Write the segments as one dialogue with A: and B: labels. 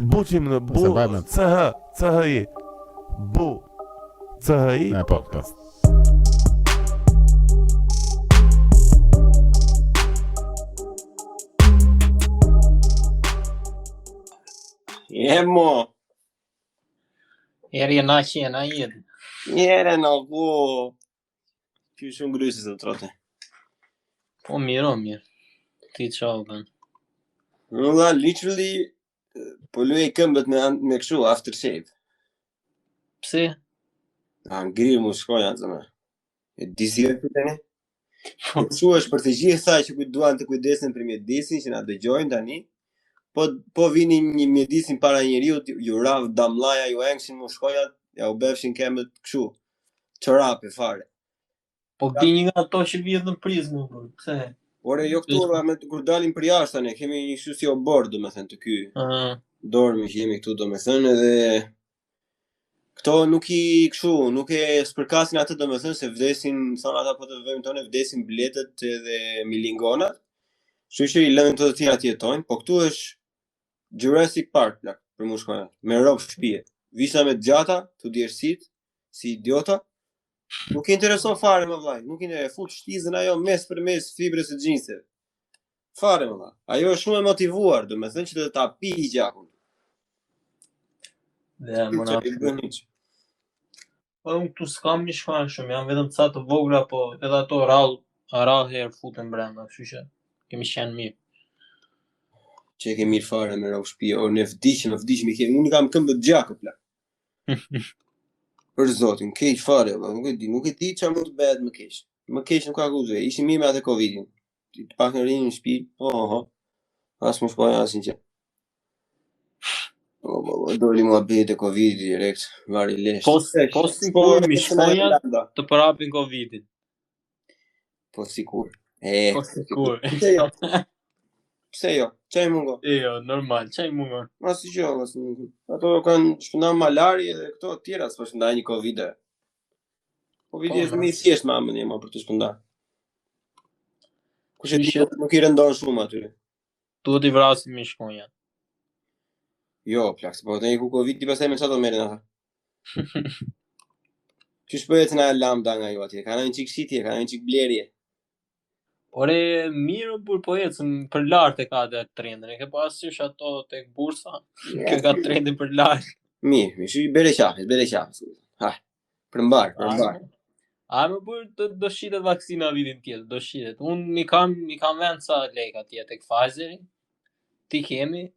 A: Buçim në bu CHI. Bu CHI podcast.
B: Jemo.
C: Jeri na qena jetë.
B: Njere në bu. Që shumë grysi të trote.
C: O mirë. Ti çavën.
B: Nga literally po luaj këmbët me kështu aftershave.
C: Pse?
B: Ngrirë mu shkoja zëme. E disi e pëtëni? Kështu është për të gjitha që duan të kujdesen për mjedisin që na dëgjojnë tani. Po vini një mjedisin para njeriu, ju rav damllaja, ju engshin mu shkojat, ja u befshin këmbët kështu. Çorape fare.
C: Po bini nga ato që vjen në prizmë, pse?
B: Ore, jo këtu, kur dalim për jashtë tani, kemi një kështu si obor, domethënë të ky. Dormi që jemi këtu, domethënë, edhe këto nuk e spërkasin atë, domethënë, se vdesin, thonë ata po të vëjmë tonë, vdesin biletet edhe milingonat. Kështu që i lënë të tjerë atje jetojnë, po këtu është Jurassic Park plak për mushkojat, me rob shtëpie. Visa me gjata, tu djersit, si idiota. Nuk i intereson fare më vllai, nuk i fut shtizën ajo mes për mes fibrës së xhinseve. Fare më vllai. Ajo është shumë e motivuar, domethënë që të ta pi gjakun.
C: Dhe më po unë këtu s'kam një shkallë shumë, janë vetëm ca të vogla, po edhe ato rall herë futen brenda, kështu që kemi qenë mirë.
B: Që e ke mirë fare me rob shtëpie, o ne vdiqëm, unë kam këmbët gjakë plak. Për zotin, keq fare, nuk e di çfarë mund të bëhet më keq. Më keq nuk ka guzë. Ishim mirë me atë Covidin. Të pak në rinë në shtëpi, as më shkoj asin që. Doli mua bëhet e Covid direkt, vari lesh.
C: Po sikur mi shkoja të përhapin Covidin.
B: Po sikur.
C: Po sikur.
B: Pse jo? Çaj mungo?
C: Jo, normal, çaj mungo.
B: Asi që mungo. Ato kanë shpëndan malari edhe këto të tjera s'po shpëndajnë një Covid. Covidi është më i thjeshtë mamën jema për të shpëndar. Kush e di, nuk i rëndon shumë aty.
C: Duhet i vrasim mi shkonja.
B: Jo, plak, po të një ku Covid i pasaj me çfarë do merren ata. Që shpëhet na lambda nga ju atje. Kanë një çik shitje, kanë një çik blerje.
C: Ore, mirë po ecëm për lart e ka atë trendin. E ke parasysh ato tek bursa? Kë ka trendin për lart.
B: Mirë, shi bere qafës. Ha. Përmbar.
C: A më bërë do shitet vaksina vitin tjetër, do shitet. Unë mi kam vend sa lek atje tek Pfizer. Ti kemi?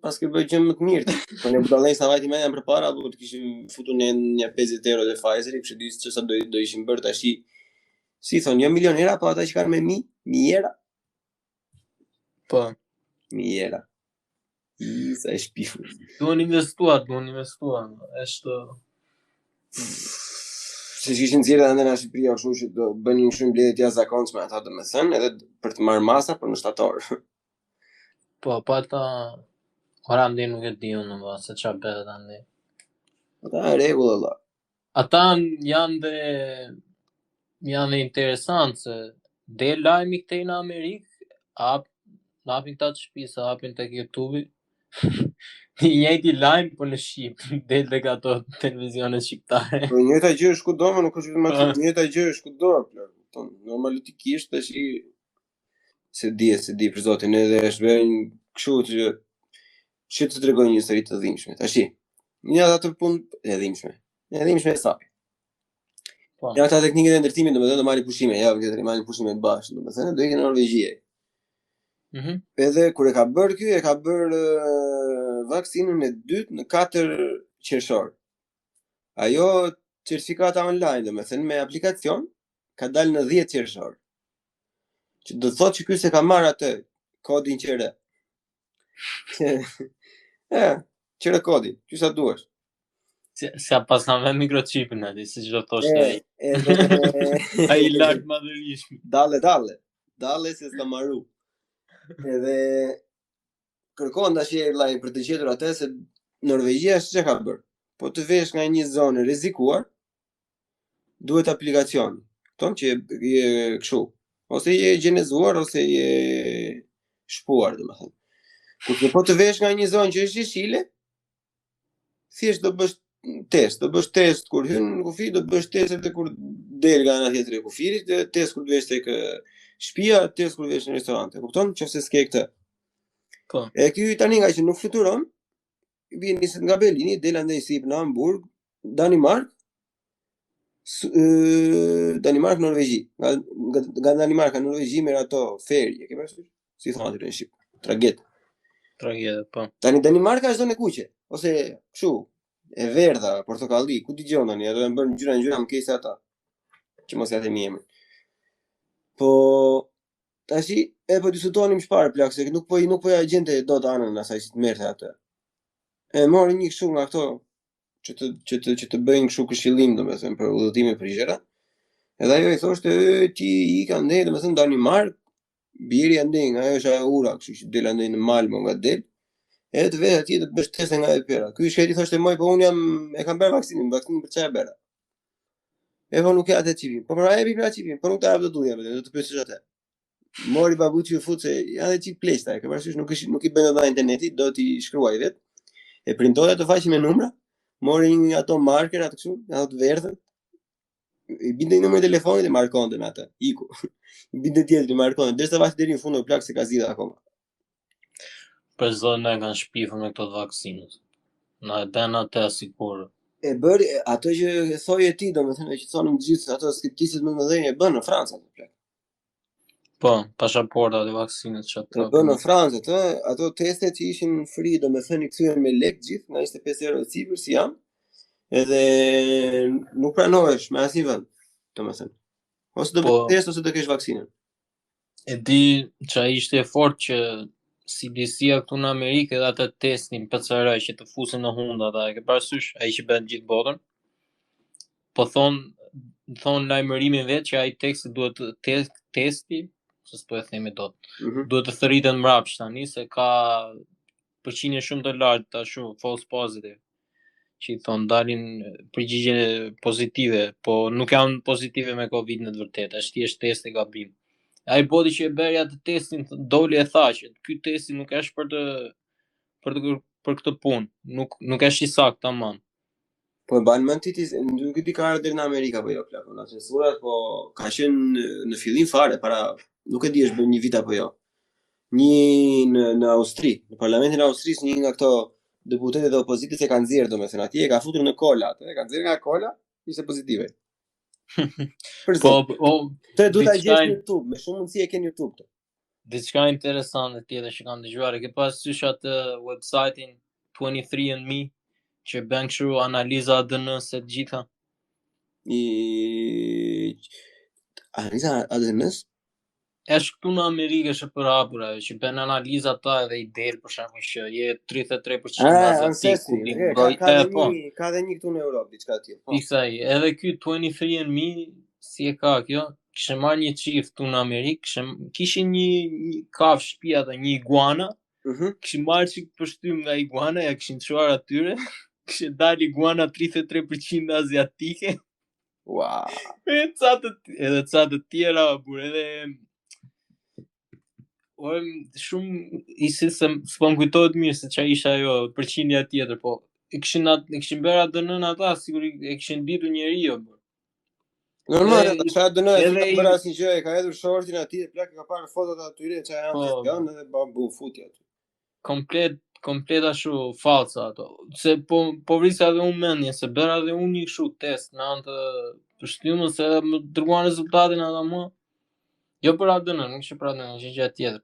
B: Pas ke bëj gjë më të mirë. Po ne budallën sa vajti më janë përpara, do të kishim futur në një 50 euro te Pfizer, kështu di se sa do ishim bërë tash. Si thonë, jo milionera, po ata që kanë me mijera. Po. Mijera. Sa e shpifur.
C: Duhen investuar. Është...
B: Se kishin nxjerrë edhe në Shqipëri, kështu që do bënin shumë biletë jashtëzakonshme ata domethënë, edhe për të marrë masa për në shtator.
C: Po ata... Ora ndi nuk e di unë, se çfarë bëhet andi.
B: Ata rregull valla.
C: Ata janë interesant se del lajmi këtej në Amerikë, hapin këta të shtëpisë, hapin tek YouTube. Një njëjti lajm po në Shqip, del tek ato televizionet shqiptare.
B: Po njëjta gjë është kudo, nuk është vetëm aty, njëjta gjë është kudo. Normalisht tash se di për zotin, edhe është bën kështu që të tregoj një histori të dhimbshme. Tash, një ato punë e dhimbshme sapi. Ja ata teknikët e ndërtimit domethënë do marrin pushime, marrin pushime të bashkë, domethënë do ikën në Norvegji. Edhe kur e ka bër vaksinën e dytë në 4 qershor. Ajo certifikata online, domethënë me aplikacion, ka dalë në 10 qershor. Që do thotë që ky se ka marrë atë kodin QR. QR kodin, që sa duash.
C: Se pas na vend mikrochipin aty, siç do thoshte ai. Ai lart madhërisht.
B: Dalle se s'ka marru. Edhe kërkon tash vllai për të gjetur atë se Norvegjia ç'ka ka bër. Po të vesh nga një zonë rrezikuar, duhet aplikacion. Thonë që je kështu. Ose je gjenezuar ose je shpuar, domethënë. Kurse po të vesh nga një zonë që është jeshile, thjesht do bësh test kur hyn në kufi, do bësh test edhe kur del nga ana tjetër e kufirit, test kur vesh tek shtëpia, test kur vesh në restorante. Kupton? Nëse s'ke këtë.
C: Po.
B: E ky tani nga që nuk fluturon, vjen niset nga Berlini, del andaj sip në Hamburg, Danimark, Norvegji. Nga Danimarka në Norvegji merr ato feri, e ke parasysh? Si thonë aty në Shqip, tragjet.
C: Po.
B: Tani Danimarka është zonë e kuqe, ose kështu, e verdha, portokalli, ku dëgjon tani, ato janë bërë në ngjyra më keq se ata. Që mos ja themi emrin. Po tashi e po diskutonim çfarë plak se nuk po ja gjente dot anën asaj që të merrte atë. E mori një kështu nga këto që të bëjnë kështu këshillim domethënë për udhëtime për gjëra. Edhe ajo i thoshte ti i ka ndej domethënë Danimark, biri andej nga ajo është ura kështu që del andej në Malmo nga del. E të vetë atje të bësh teste nga e pjera. Ky shkëti thoshte moj po unë e kam bërë vaksinë për çfarë bëra. E po nuk e atë çipin. Po pra e bëj çipin, po nuk ta hap të duja, do të pyesësh atë. Mori babuçi u fut se janë çip plesta, ke parasysh nuk i bën dot në interneti, do t'i shkruaj vet. E printoi ato faqe me numra, mori një ato marker ato kështu, ato të verdhën. I binte numrin e telefonit e markonte me atë. Iku. I binte tjetër i markonte, derisa vazhdoi deri në fund në plak se ka zgjidhur akoma.
C: Për zonë e kanë shpifur me këto vaksinat. Na e bën atë sikur.
B: E bëri ato që thoje ti, domethënë që thonë gjithë ato skepticët më të mëdhenj e bën në Francë ato plak.
C: Po, pasaporta e vaksinës çfarë.
B: E bën në Francë ato testet që ishin free, domethënë i kthyen me lek gjithë, nga 25 euro sipër si janë. Edhe nuk pranohesh me asnjë vend, domethënë. Ose do bësh test ose do kesh vaksinën.
C: E di çfarë ishte fort që CDC-a këtu në Amerikë edhe atë testin PCR që të fusin në hunda ata, e ke parasysh, ai që bën gjithë botën. Po thon lajmërimin vet që ai teksti duhet testi, se s'po e themi dot. Duhet të thërritet mbrapsht tani se ka përqindje shumë të lartë ashtu false positive. Që i thon dalin përgjigje pozitive, po nuk janë pozitive me Covid në të vërtetë, është thjesht testi gabim. Ai boti që e bëri atë testin doli e tha që ky testi nuk është për këtë punë, nuk është i saktë tamam.
B: Po e ban mend ti nuk e di ka ardhur deri në Amerikë apo jo plakon atë censurat, po ka qenë në fillim fare para, nuk e di është bën një vit apo jo. Një në Austri, në parlamentin e Austrisë një nga këto deputetët e opozitës e kanë nxjerrë domethënë atje, e ka futur në kola atë, e ka nxjerrë nga kola, ishte pozitive. Te duhet ta gjesh në YouTube, me shumë mundësi e ke në YouTube këtë.
C: Diçka interesante tjetër që kam dëgjuar, e ke parasysh atë website-in 23andMe që bën kështu analiza ADN-s së gjitha.
B: Analiza ADN-s?
C: Është këtu në Amerikë është për hapur ajo që bën analiza ata dhe i del për shembull që je 33% aziatik.
B: Ka dhe një këtu në Europë diçka tjetër.
C: Pisaj, edhe ky 23andMe si e ka kjo? Kishte marrë një çift këtu në Amerikë, kishin një kafshë shtëpia dhe një iguana. Kishin marrë çik përshtymë nga iguana, ja kishin çuar atyre. Kishte dalë iguana 33% aziatike.
B: Wow.
C: Edhe ca të tjera, por edhe shumë isi se s'po më kujtohet mirë se çfarë ishte ajo përqindja tjetër, po e kishin bërë ADN-n ata, sigurisht e kishin ditur njeriu.
B: Normal, çfarë ADN e bërë asnjë gjë, e ka hedhur shortin aty, plak ka parë fotot atyre çfarë janë edhe bambu futi aty.
C: Komplet ashtu falsa ato. Se po vrisa edhe unë mendje se bëra edhe unë një kështu test në anë të përshtypjes se më dërguan rezultatin ata më. Jo për ADN, nuk ishte për ADN, ishte gjë tjetër.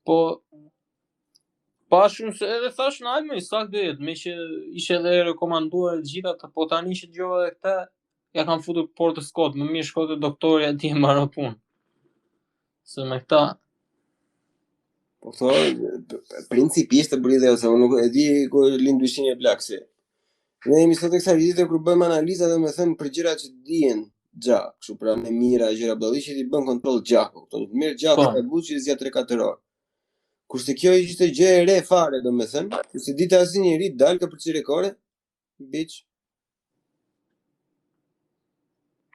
C: Po pashun se edhe thash na më saktë do jetë, meqë ishte edhe rekomanduar të gjitha të po tani që dëgjova edhe këtë, ja kanë futur portë skot, më mirë shko te doktori atje marrë punë. Se me këta
B: po principisht të bëri dhe ose unë nuk e di kur lind dyshin e plakse. Ne jemi sot kësaj vite kur bëjmë analiza dhe më thënë për gjëra që dihen gjak, kështu pra me mira gjëra bolliçi ti bën kontroll gjaku, kupton? Merr gjaku ka buçi zja 3-4 orë. Kurse kjo ishte gjë e re fare, domethënë, se dita asnjë njeri dal ka për rekorde, biç.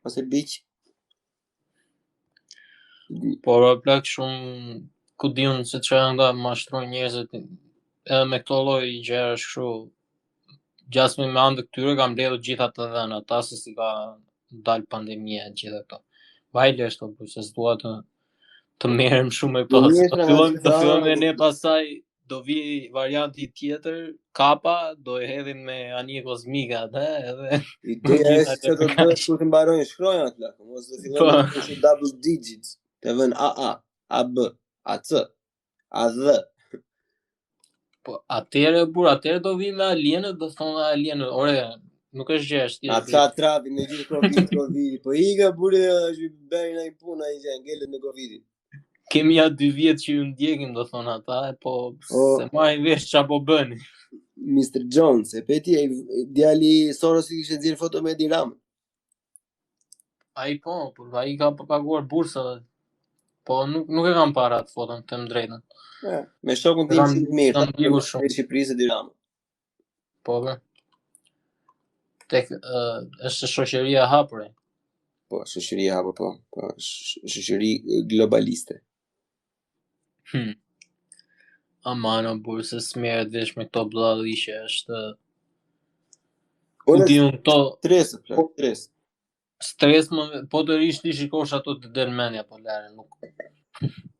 B: Ose biç.
C: Po plak shumë ku diun se çfarë anda mashtrojnë njerëzit edhe me këto lloj gjërash kështu, gjasmë me anë të këtyre kam mbledhur gjitha të dhëna, ata se si ka dalë pandemia e gjitha këto. Vajle është po se s'dua të merrem shumë me këto. Të fillojmë ne pastaj do vi varianti tjetër, kapa, do e hedhin me anije kozmike atë, edhe
B: ideja është se do të bësh kur të mbarojnë shkronjat plak, mos do fillojnë të thonë double digits, të vën AA, AB, AC, AZ.
C: Po atëherë do vi me alienët, do thonë alienët, ore, nuk është gjë është.
B: Ata trapin me gjithë Covid, po iga burë është bëjnë ai puna ai që ngelet me Covidin.
C: Kemi ja 2 vjet që ju ndjekim, do thonë ata, po se marrin vesh ç'a po bëni.
B: Mr. Jones, e peti djali Soros i kishte nxjerr foto me Edi Ramën.
C: Ai po, ai ka paguar bursa. Po nuk e kam para atë foton, të më drejtën.
B: Me shokun tim si të mirë,
C: në
B: Shqipërisë Edi Ramën.
C: Po bë. Është shoqëria e hapur.
B: Po, shoqëria e hapur, po, shoqëri globaliste.
C: Amana burë se s'merret vesh me këto bllallëqe, është
B: Stres.
C: Stres po të rish ti shikosh ato të del mendja po lare nuk.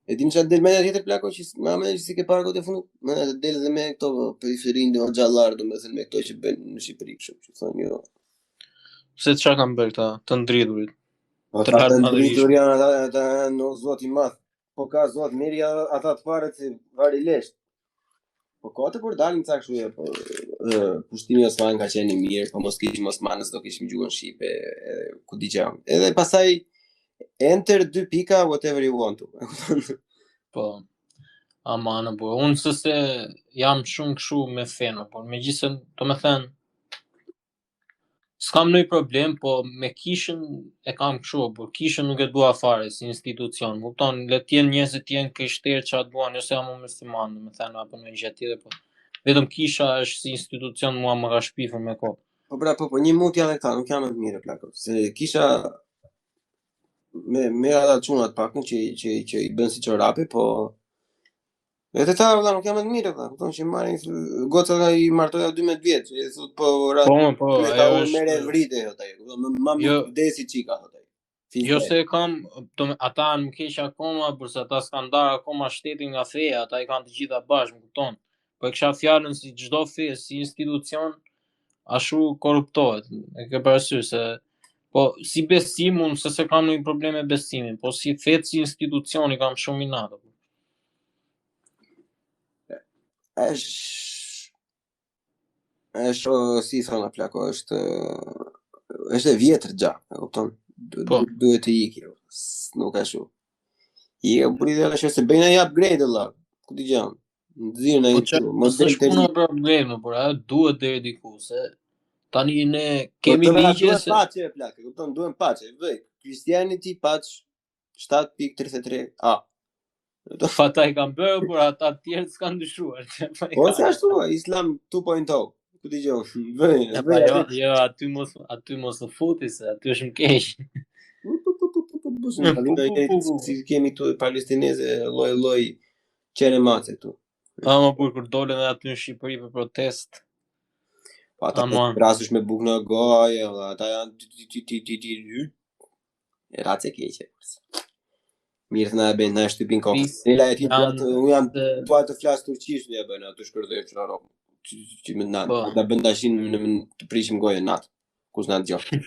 B: E din çfarë del mendja tjetër plako që më si ke parë këtë fundit, më del edhe me këto periferinë do xhallar, domethënë me këto që bën në Shqipëri kështu, që thonë jo.
C: Pse çfarë kanë bërë këta të ndriturit?
B: Ata të ndritur janë ata në zot i madh. Po ka zot mirë ata të parët si varilisht. Po kote kur dalin ca kështu po pushtimi Osman ka qenë i mirë, po mos kishim Osmanës do kishim gjuhën shqipe, ku di gjë. Edhe pastaj enter 2 pika whatever you want to.
C: Po. Amana po. Unë se jam shumë kështu me fenë, por megjithëse domethënë s'kam ndonjë problem, po me kishën e kam kështu, por kishën nuk e dua fare si institucion. Kupton, le të jenë njerëz që janë krishterë çfarë duan, ose jam musliman, domethënë apo në gjë tjetër, po vetëm kisha është si institucion mua më ka shpifur me kohë.
B: Po një mund t'ja dhe këta, nuk jam më të mirë plako. Se kisha me ata çunat pakun që i bën si çorapi, po edhe ta nuk jam më të mirë ata, kupton që marrin goca i martoja 12 vjeç, e thot po ajo është merre vrite ato, kupton, më desi çika ato.
C: Jo se kam, ata më keq akoma, përse ata s'kan ndarë akoma shtetin nga feja, ata i kanë të gjitha bashkë, më kupton. Po e kisha fjalën si çdo fe, si institucion, ashtu korruptohet. E ke parasysh se po si besim unë se kam ndonjë problem me besimin, po si fet si institucion i kam shumë inat.
B: Është si thonë plako, është e vjetër gja, e kupton? Duhet të ikë, nuk ashtu. I e buri dhe është se bëjnë ai upgrade Allah, ku t'i gjam? Nëzirë në i të
C: model të një. Për upgrade, por ajo duhet deri diku, se tani ne kemi ligje se...
B: Duhet pace, plako, kupton, duhet pace, vëj, Christianity pace 7.33a.
C: Pa ta i kam bërë, por ata tjerë s'kan ndryshuar.
B: Po se ashtu, Islam 2.0, ku t'i gjohë,
C: Jo, aty mos në futi, se aty është më keq.
B: Si kemi këtu palestineze, loj qene mace këtu.
C: Ama kur dole dhe aty në Shqipëri për protest.
B: Ata rasush me buk në gojë, ata janë e race keqe. Mirë të na e bëjnë, na e shtypin kokë. Nila e ti unë jam tua të flasë turqisht në e bëjnë, atë shkërdojë që në ropë. Që me natë, da bënda shinë të prishim gojën natë, kus natë gjohë.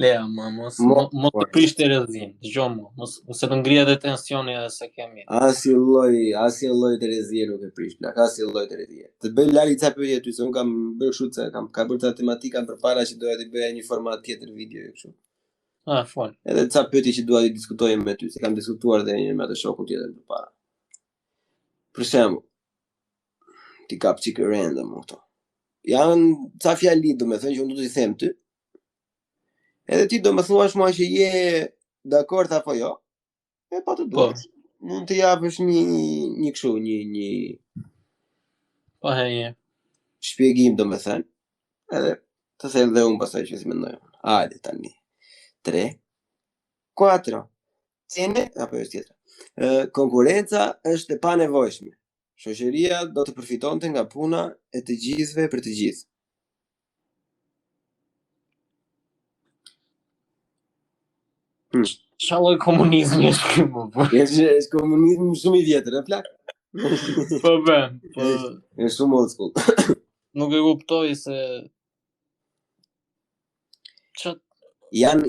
C: Lea, mos të prish të rezin, gjohë mos të ngrija dhe tensioni edhe se kemi.
B: Asi loj të rezin nuk e prish, plak, asi loj të rezin. Të bëjnë lari ca përje ty, se unë kam bërë shutë se ka bërë ta tematika për para që doja të bëja një format tjetër video e kështu.
C: Fol.
B: Edhe ca pyetje që dua të diskutoj me ty, se kam diskutuar edhe një me atë shokun tjetër përpara. Për shembull, ti kap çike random këto. Janë ca fjali domethënë që unë do t'i them ty. Edhe ti do më thuash mua që je dakord apo jo. E pa të duash. Mund të japësh një kështu, një
C: po heje.
B: Shpjegim domethënë. Edhe të them dhe unë pastaj që si mendoj. Hajde tani. 3, 4. Cene, apo është tjetër. Konkurenca është e panevojshme. Shoqëria do të përfitonte nga puna e të gjithëve për të gjithë.
C: Qa lloj komunizmi është ky më po?
B: Është komunizmi shumë i vjetër, e plak?
C: Po be, po
B: Është shumë old school.
C: nuk e kuptoj se çat
B: Janë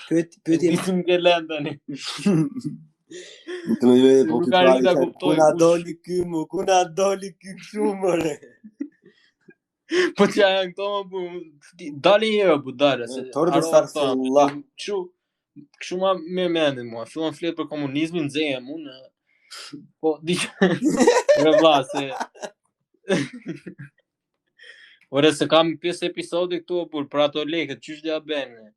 B: pyetje
C: vitim ke lënë tani.
B: Të më dhe po
C: Nuk arrita kuptoj
B: kuna
C: kush-
B: doli ky kështu more.
C: Po që janë këto më bu, dali njëra bu dale, se
B: Torbe
C: harrova
B: sarfullah.
C: Kështu ma me mendin mua, fillon flet për komunizmin, nxehem unë, po, di që, vlla, se, ore, se kam 5 episode këtu, për ato lekët, qysh d'ja bëjmë?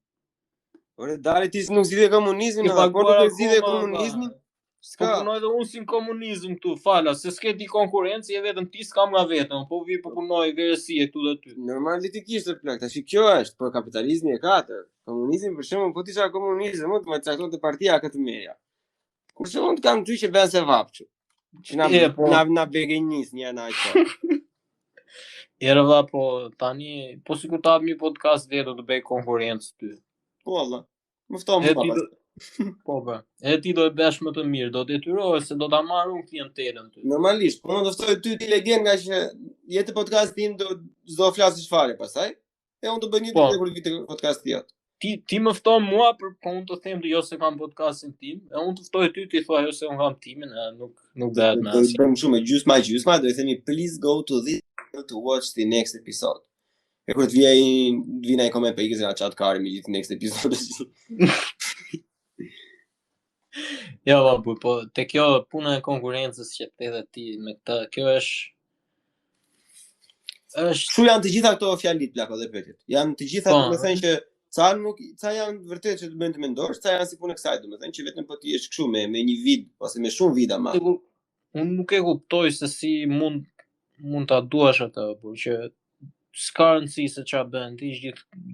B: Ore, dali ti nuk zgjidhe komunizmin,
C: Ti
B: edhe por
C: paguar
B: nuk zgjidhe
C: akoma,
B: komunizmin.
C: Po
B: S'ka.
C: punoj dhe unë si në komunizm këtu, fala, se s'ke ti konkurencë, e vetëm ti s'kam nga vetëm, po vi po punoj verësie këtu dhe ty.
B: Normalitikisht e plak, tash kjo është, por kapitalizmi e ka atë. Komunizmi për shembull, po ti sa komunizëm, mund të më caktonte partia këtë meja. Kurse unë të kam ty që bën se vapçu. Që na begenis një ana aq.
C: Erëva, po tani, po sikur ta hap një podcast vetë të bëj konkurrencë ty.
B: Po valla. Më fton
C: E
B: më
C: ti
B: pas.
C: do, po be, e ti do e besh më të mirë, do detyrohesh se do ta marr unë klientelën ty.
B: Normalisht, po unë do ftoj ty ti legend nga që jetë podcast tim do flasësh fare pastaj. E unë do bëj një
C: Po.
B: ditë kur vite podcast jot.
C: Ti më fton mua për po unë të them jo se kam podcastin tim, e unë të ftoj ty ti thua jo se unë kam timin, e nuk bëhet me
B: Do
C: asnjë.
B: të bëjmë shumë gjysma, do i themi please go to this to watch the next episode. E kur të vjen ai koment për ikës nga chat kari me gjithë next episode.
C: Jo, po te kjo puna e konkurrencës që të edhe ti me këtë, kjo është
B: Kështu janë të gjitha këto fjalit plako dhe pyetjet. Janë të gjitha,
C: Po.
B: domethënë që ca janë vërtet që të bëjnë të mendosh, ca janë si punë e kësaj, domethënë që vetëm po ti je kështu me një vid ose me shumë vida më.
C: unë nuk e kuptoj se si mund ta duash atë, por që s'ka rëndësi se ç'a bën ti,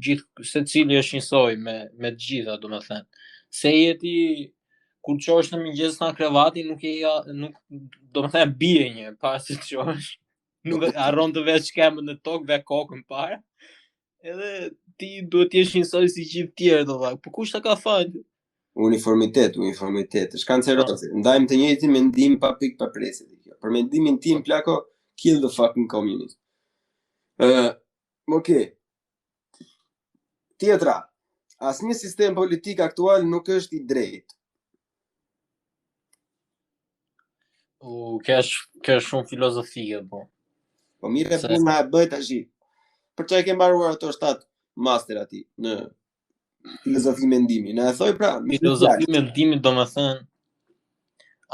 C: gjithë secili është njësoj me të gjitha, domethënë. Se jeti kur qosh në mëngjes në krevati nuk domethënë bie një para se të qosh. Nuk harron të vesh shkembën në tokë, ve kokën para. Edhe ti duhet të jesh njësoj si gjithë tjerë do vak. Po kush ta ka fal?
B: Uniformitet, është kanceroze. Ndajmë të njëjtin mendim pa pikë pa presë kjo. Për mendimin tim plako, kill the fucking communist. Okay. Tjetra. Asnjë sistem politik aktual nuk është i drejtë.
C: Kjo është shumë filozofike, po.
B: Po mire puna e bëj tash. Për çfarë ke mbaruar ato 7 master aty në filozofi mendimi? Na e thoj pra,
C: filozofi mendimi domethënë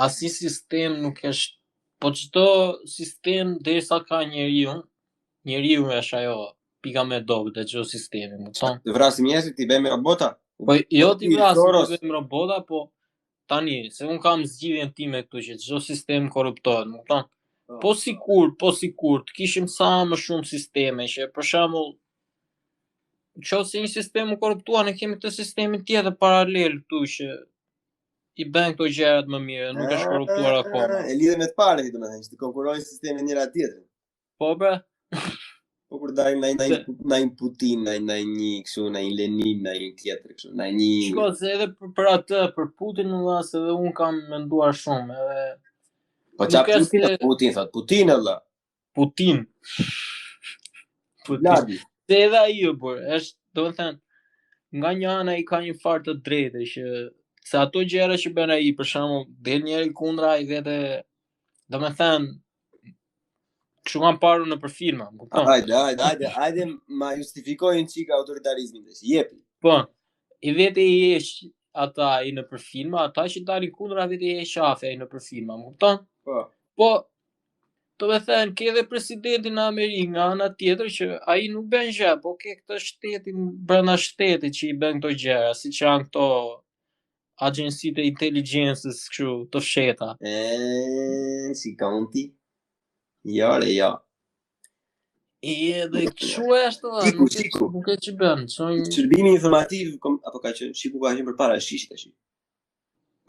C: asnjë sistem nuk është, po çdo sistem derisa ka njeriu është ajo pika më e dobët e çdo sistemi, më thon.
B: Të vrasim njerëzit, ti bëjmë robota?
C: Po jo ti vrasim robota, po tani se un kam zgjidhjen time këtu që çdo sistem korruptohet, më thon. Po sikur të kishim sa më shumë sisteme që për shembull nëse një sistem u korruptua, ne kemi të sistemin tjetër paralel këtu që i bën këto gjërat më mirë, nuk është korruptuar akoma.
B: E lidhe me të parën, domethënë, që të konkurrojnë sisteme njëra tjetrën.
C: Po bre.
B: Po kur dajmë na një Putin, na një kështu, na një Lenin, na një tjetër kështu, na një.
C: Shiko, se edhe për atë, për Putin valla, se edhe un kam menduar shumë, edhe
B: po çfarë Putin thot? Putin valla.
C: Putin.
B: Vladi.
C: Se edhe ai është, domethënë, nga një anë ai ka një farë të drejtë që se ato gjëra që bën ai, për shembull, del njëri kundra ai vetë, domethënë kështu kam parë në për filma, më kupton?
B: Hajde, ma justifikojnë çika autoritarizmin tash. Jepi.
C: Po. I vetë i heq ata ai në për filma, ata që dalin kundra vetë i heq shafe ai në për filma, më kupton? Po, do të thënë, ke edhe presidentin në Amerikë nga ana tjetër që ai nuk bën gjë, po ke këtë shtetin brenda shtetit që i bën këto gjëra, siç janë këto agjencitë e inteligjencës kështu të fsheta.
B: Si konti? Jo.
C: Edhe kështu është, nuk e që bën.
B: Shërbimi informativ, apo ka qenë, shiku ka qenë përpara, shishi tash.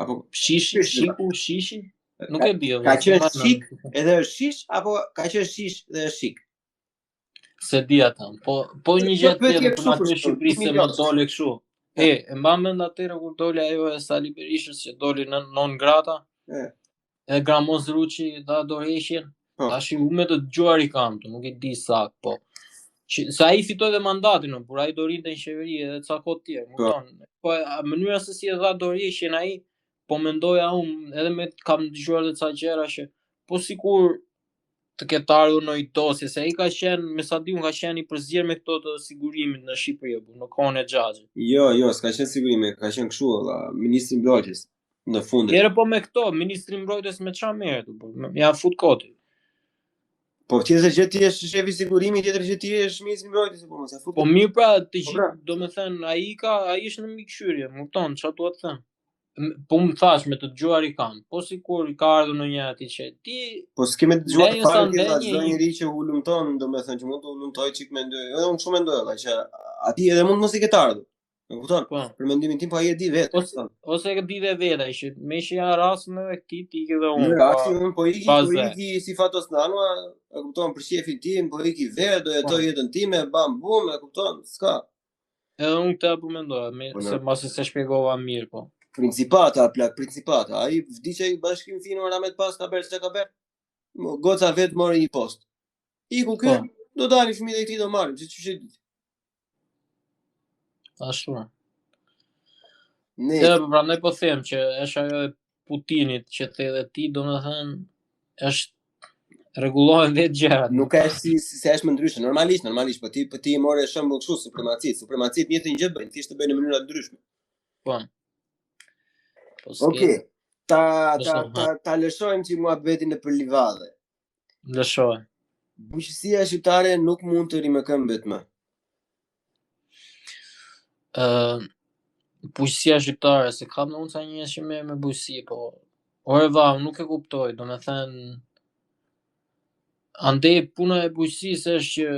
B: Apo
C: shishi? Nuk e di.
B: Ka qenë shik edhe është shish, apo ka qenë shish dhe është shik?
C: Se di ata. Po një gjë tjetër për atë në Shqipëri se më dole kështu. E mba mend atëherë kur doli ajo e Sali Berishës që doli në non grata. E Gramoz Ruçi dha dorëheqjen. Tash u me të dëgjuar i kam, nuk e di saktë, po. Se ai fitoi dhe mandatin, por ai do rinte në qeveri edhe ca kohë tjetër, kupton. Po mënyra se si e dha dorëheqjen ai, po mendoja unë edhe me kam dëgjuar edhe ca gjëra që po sikur të ketë ardhur në dosje, se ai ka qenë, me sa di unë, ka qenë i përzier me këto të sigurimit në Shqipëri, në kohën e Xhaxhit.
B: Jo, s'ka qenë sigurimi, ka qenë kështu, ministri i mbrojtjes në fund.
C: Herë po me këto, ministri i mbrojtjes me çfarë merret, ja fut koti.
B: Po tjetër që ti je shefi i sigurimit, tjetër që ti je ministri i mbrojtjes, po mos e fut.
C: Po mirë pra, të gjithë, domethënë ai është në mikëshyrje, më kupton, çfarë dua të them. Po më thash me të dëgjuar i kam, po sikur ka ardhur në një atë që ti.
B: Po s'kemë të dëgjuar fare ti çdo njeri që ulumton, domethënë që mund të ulumtoj çik mendoj. Edhe unë shumë mendoj që aty edhe mund mos i ketë ardhur. E kupton? Për mendimin tim po ai e di vetë.
C: Ose e di dhe vetë që me që ja rastin edhe këtij ti ke dhe unë.
B: Unë po iki si Fatos Nanua, e kupton, për shefin tim, po iki vetë, do jetoj jetën time, bam bum, e kupton? S'ka.
C: Edhe unë këtë po mendoj, se mos e shpjegova mirë po.
B: Principata, ai vdiqej bashkim fino Ramet pas ka bërë se ka bërë. Goca vetë mori një post. Iku kë, do dalin fëmijët e tij do marrin, se çuçi.
C: Ashtu. Ne prandaj po them që është ajo e Putinit që the edhe ti, domethënë është rregullohen vetë gjërat.
B: Nuk ka se është më ndryshe, normalisht, po ti morë shembull kështu supremacit njëjtën gjë bëjnë, thjesht të bëjnë në mënyra të ndryshme.
C: Po.
B: Okej. Ta lëshojmë që muhabetin për livadhe.
C: Lëshoj.
B: Bujqësia shqiptare nuk mund të rimëkëmbet më.
C: Bujqësia shqiptare, se kam në unë sa njës që me bujqësi, po ore va, nuk e kuptoj, do me thënë andej puna e bujqësisë është që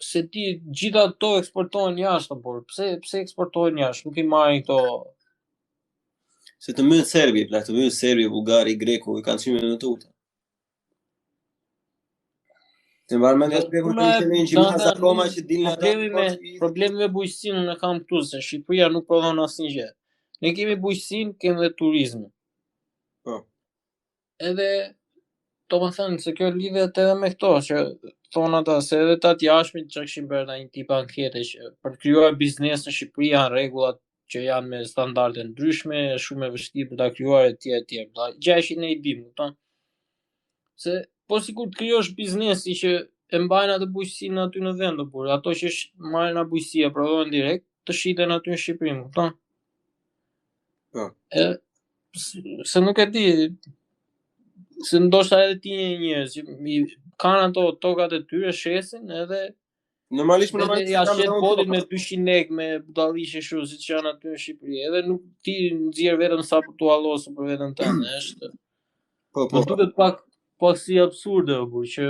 C: se ti gjitha to eksportojnë jashtë, por pse eksportojnë jashtë, nuk i marrin këto.
B: Se të mynë Serbi, Bulgari, Greku, i kanë qime në të uta. Se mbarë me në Greku të në që më sa koma që dilë në ata.
C: Problemi me bujqësinë në kam këtu, se Shqipëria nuk prodhon asnjë gjë. Ne kemi bujqësinë, kemi dhe turizmin.
B: Po.
C: Edhe, do më thënë, se kjo lidhet edhe me këto, që thonë ata, se edhe ta t'jashmit që këshim bërë në një tipa ankete, që për të krijuar biznes në Shqipëri janë rregullat që janë me standarde ndryshme, shumë e vështirë për ta krijuar etj. Gjashtë ne i dim, kupton? Se po sikur të krijosh biznesi që e mbajnë atë bujqësinë aty në vend, por ato që marrin nga bujqësia prodhohen direkt, të shiten aty në Shqipëri, kupton?
B: Po.
C: Se nuk e di, se ndoshta edhe ti njerëz që kanë ato tokat e tyre, shesin edhe
B: normalisht
C: ja shet podin me 200 lekë me budalliqe kështu siç janë aty në Shqipëri. Edhe nuk ti nxjerr vetëm sa për tu allosur për veten tënde, është.
B: Po.
C: Duket pak si absurde, por që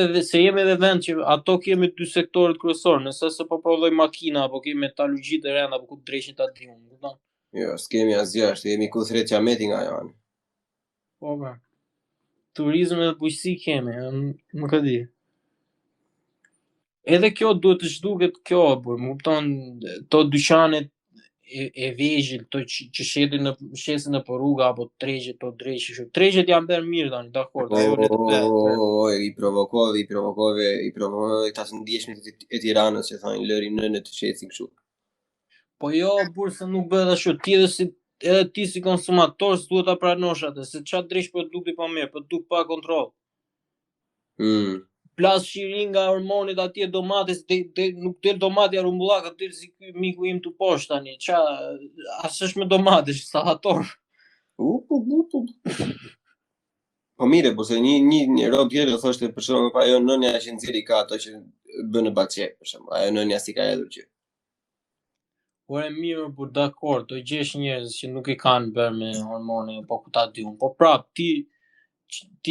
C: edhe se jemi edhe vend që ato kemi dy sektorët kryesorë, nëse se po prodhoj makina apo kemi metalurgji të rënda apo ku dreshin ta diun, kupton?
B: Jo, s'kemi asgjë, jemi ku thret qameti nga ajo.
C: Po. Turizëm dhe bujqësi kemi, nuk e di. Edhe kjo duhet të zhduket kjo, por më kupton, to dyqanet e vegjël, to që shesin në rruga apo tregjet, to dreshin. Tregjet janë bërë mirë tani, dakord, ajo le të bëhet.
B: I provokove ta ndjeshmit e Tiranës që thonë lëri nënë të shesin kështu.
C: Po jo, burse nuk bëhet ashtu, edhe ti si konsumator s'duhet ta pranosh atë, se çfarë dresh produkti pa mirë, produkt pa kontroll. Plas shirin nga hormonit atje domates, nuk del domati arumbullaka, del si ky miku im të poshtë tani. As është me domate, është sallator.
B: Po mire, po se një rob tjetër thoshte për shembull, pa ajo nënja që nxjerri ka ato që bën në baçek, për shembull. Ajo nënja si ka hedhur gjë.
C: Ore mirë, por dakord, do gjesh njerëz që nuk i kanë bërë me hormone, po ku ta diun. Po prap ti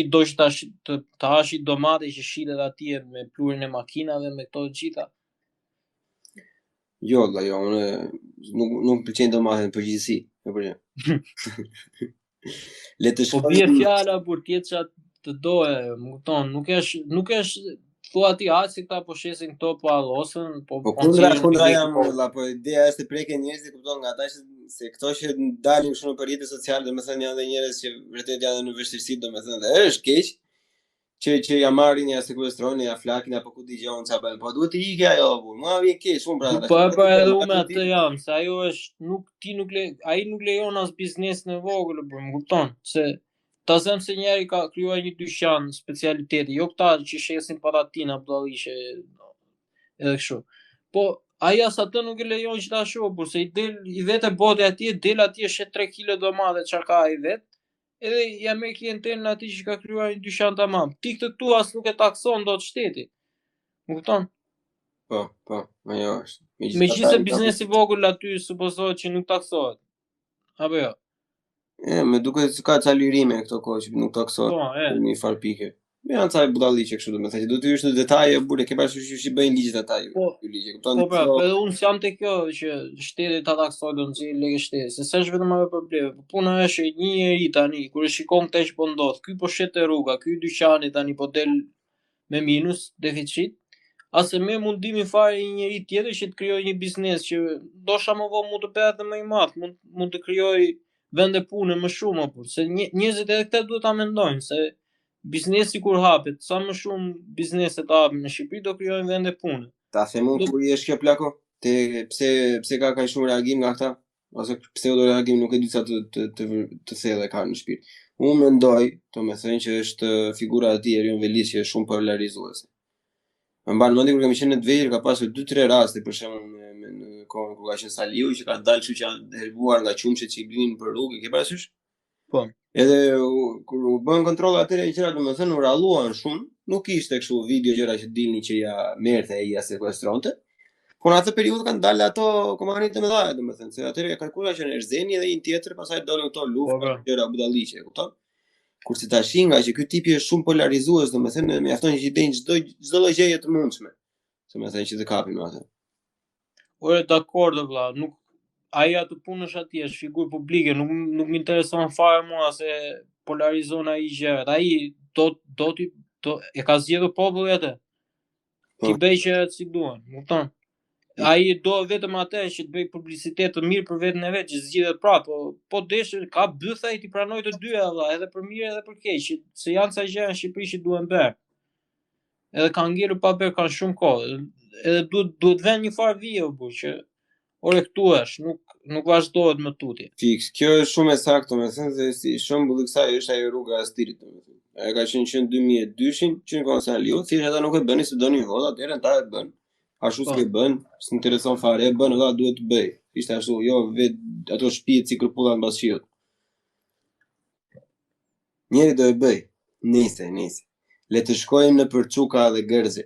C: do të hashi domate që shitet atje me plurin e makinave me këto të gjitha?
B: Jo, unë nuk pëlqejn domatet në përgjithësi, e përgjithësi. Le të
C: Po
B: shkojmë.
C: bie fjala për të jetë çat të doje, më kupton, nuk është thua ti si këta po shesin këto po allosën, po
B: kundra jam valla, po ideja është të preken njerëzit, kupton, nga ata se këto që dalin shumë për rrjetet sociale, domethënë janë edhe njerëz që vërtet janë në vështirësi, domethënë dhe është keq që ja marrin, ja sekuestronin, ja flakin apo ku dëgjon ça bën, po duhet të ikë ajo, mua vjen keq shumë pra ata.
C: Po edhe unë atë jam, se ajo është ai nuk lejon as biznes në vogël, më kupton, se ta them se njeri ka krijuar një dyqan specialiteti, jo këta që shesin paratina budallishe edhe kështu. Po ai as atë nuk e lejon që ta shoh, por se i vetë bote atje, del atje shet 3 kg domate çka ka ai vet. Edhe ja me klientelën atij që ka krijuar një dyqan tamam. Ti këtë tu as nuk e takson dot shteti. Më kupton?
B: Po, ajo është.
C: Megjithëse biznesi i vogël aty supozohet që nuk taksohet. Apo jo?
B: Me duket se ka ca lirime këto kohë që nuk taksohet në një far pike. Janë ca budalliqe kështu, domethënë që do të hysh në detaje, burë ke parasysh që bëjnë ligjet ata ju. Ky ligje, kupton?
C: Po pra, edhe unë jam te kjo që shteti ta taksojë do nxjerr lekë shteti, se s'është vetëm ajo problemi. Puna është një njeri tani kur e shikon këtë që po ndodh, ky po shet te rruga, ky dyqani tani po del me minus, deficit. Ase me mundimin fare një njeri tjetër që të krijojë një biznes që ndoshta më vonë mund të bëhet edhe më i madh, mund të krijojë vende pune më shumë apo se njerëzit edhe këtë duhet ta mendojnë se biznesi kur hapet, sa më shumë biznese të hapin në Shqipëri do krijojnë vende pune.
B: Ta them unë kur jesh kjo plako, pse ka kaq shumë reagim nga këta, ose pse do reagim nuk e di sa të thellë ka në shpirt. Unë mendoj, domethënë që është figura e tij Erion Veliç që është shumë polarizuese. Më mban mend kur kemi qenë në të vëjër, ka pasur 2-3 raste për shembull në kohën kur ka qenë Saliu që ka dalë kështu që janë helbuar nga qumshet që i blinin për rrugë, ke parasysh?
C: Po.
B: Edhe kur u bën kontroll atëre gjëra, domethënë u ralluan shumë, nuk ishte kështu video gjëra që dilnin që ja merrte ai ja sekuestronte. Por në atë periudhë kanë dalë ato komanditë më dha, domethënë se atëre ka kalkuluar që në Erzeni edhe një tjetër, pastaj dolën këto luftë, gjëra budalliqe, kupton? Kurse tash nga që ky tipi është shumë polarizues, domethënë mjafton që i denë çdo lloj gjëje të mundshme. Domethënë që të kapin me atë.
C: Ore dakord vëlla, nuk ai atë punësh atje, është figurë publike, nuk më intereson fare mua se polarizon ai gjërat. Ai do e ka zgjedhur populli atë. Ti bëj që si duan, kupton? Ai do vetëm atë që të bëj publicitet të mirë për veten e vet, që zgjidhet prapë, po desh ka bytha ai ti pranoj të dyja valla, edhe për mirë edhe për keq, se janë ca gjëra në Shqipëri që duhen bërë. Edhe kanë ngelur pa bërë kanë shumë kohë. Edhe duhet vënë një farë vije që ore këtu është, nuk vazhdohet më tutje.
B: Fiks, kjo është shumë e saktë, domethënë se si shembull i kësaj është ajo rruga e Astirit, domethënë. Ai ka qenë 2002-shin, që në Konsaliu, thjesht ata nuk e bënin se donin volla, atëherë ata e bën. Ashtu s'ke bën, s'intereson fare, e bën, valla duhet të bëj. Ishte ashtu, jo vet ato shtëpitë si kërpulla mbas qiut. Njeri do e bëj. Nice. Le të shkojmë në Përçuka dhe Gërzi.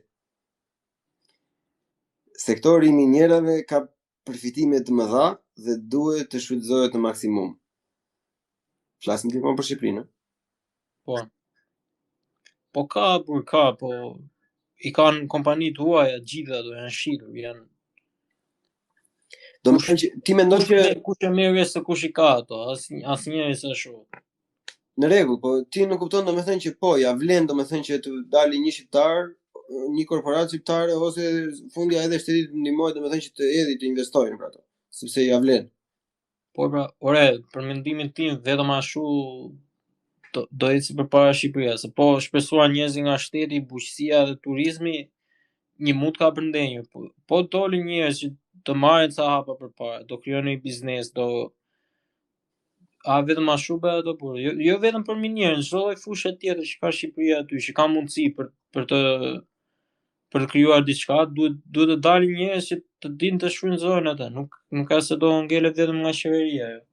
B: Sektori i minjerave ka përfitime të mëdha dhe duhet të shfrytëzohet në maksimum. Flasim ti për Shqipërinë?
C: Po. Po po i kanë kompani të huaja gjitha do janë shitur, janë.
B: Do të thënë që ti mendon që
C: kush e merr se kush i ka ato, asnjëri s'është.
B: Në rregull, po ti nuk kupton domethënë që po ja vlen domethënë që të dalë një shqiptar, një korporatë shqiptare ose fundja edhe shteti ndihmojë domethënë që të hedhë të investojnë për ato, sepse ja vlen.
C: Po pra, ore, për mendimin tim vetëm ashtu do eci përpara Shqipëria, se po shpresuar njerëz nga shteti, bujqësia dhe turizmi, një mund ka përndenjur. Po dolin njerëz që të marrin ca hapa përpara, do krijojnë një biznes, vetëm ashtu bëhet ato por jo vetëm për minierën, çdo lloj fushë tjetër që ka Shqipëria aty, që ka mundësi për të krijuar diçka, duhet të dalin njerëz që të dinë të shfrytëzojnë atë, nuk ka se do ngelet vetëm nga qeveria ajo.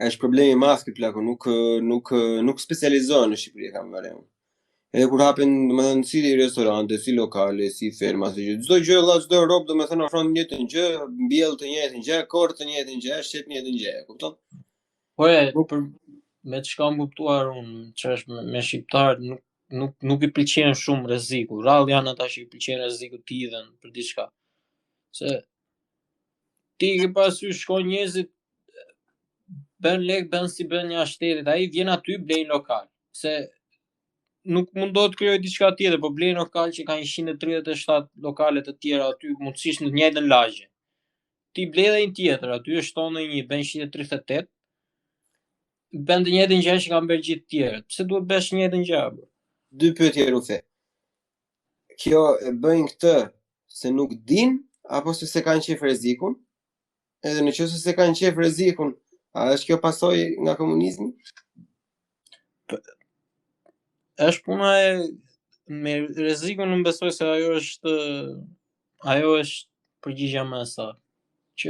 B: Është problemi i madh ky plako, nuk specializohen në Shqipëri kam vënë. Edhe kur hapen, domethënë si restorante, si lokale, si ferma, si çdo gjë, çdo rob domethënë ofron një të gjë, mbjell të njëjtën gjë, korr të njëjtën gjë, shep një të njëjtën gjë, kupton?
C: Po me çka më kuptuar unë, ç'është me shqiptarët nuk i pëlqen shumë rreziku. Rrallë janë ata që i pëlqen rreziku të hidhen për diçka. Se ti ke parasysh shkojnë njerëzit bën lek, bën si bën një shtetit, ai vjen aty blej lokal. Se nuk mundohet krijoj diçka tjetër, po blej lokal që ka 137 lokale të tjera aty mundësisht në të njëjtën lagje. Ti blej edhe një tjetër, aty është tonë një bën 138. Bën të njëjtën gjë që kanë bërë gjithë të tjerët. Pse duhet bësh të njëjtën gjë?
B: Dy pyetje Rufe. Kjo e bëjnë këtë se nuk din apo se kanë qef rrezikun? Edhe nëse se kanë qef rrezikun, a është kjo pasojë nga komunizmi?
C: Është puna e me rrezikun, unë besoj se ajo është përgjigjja më e saktë. Që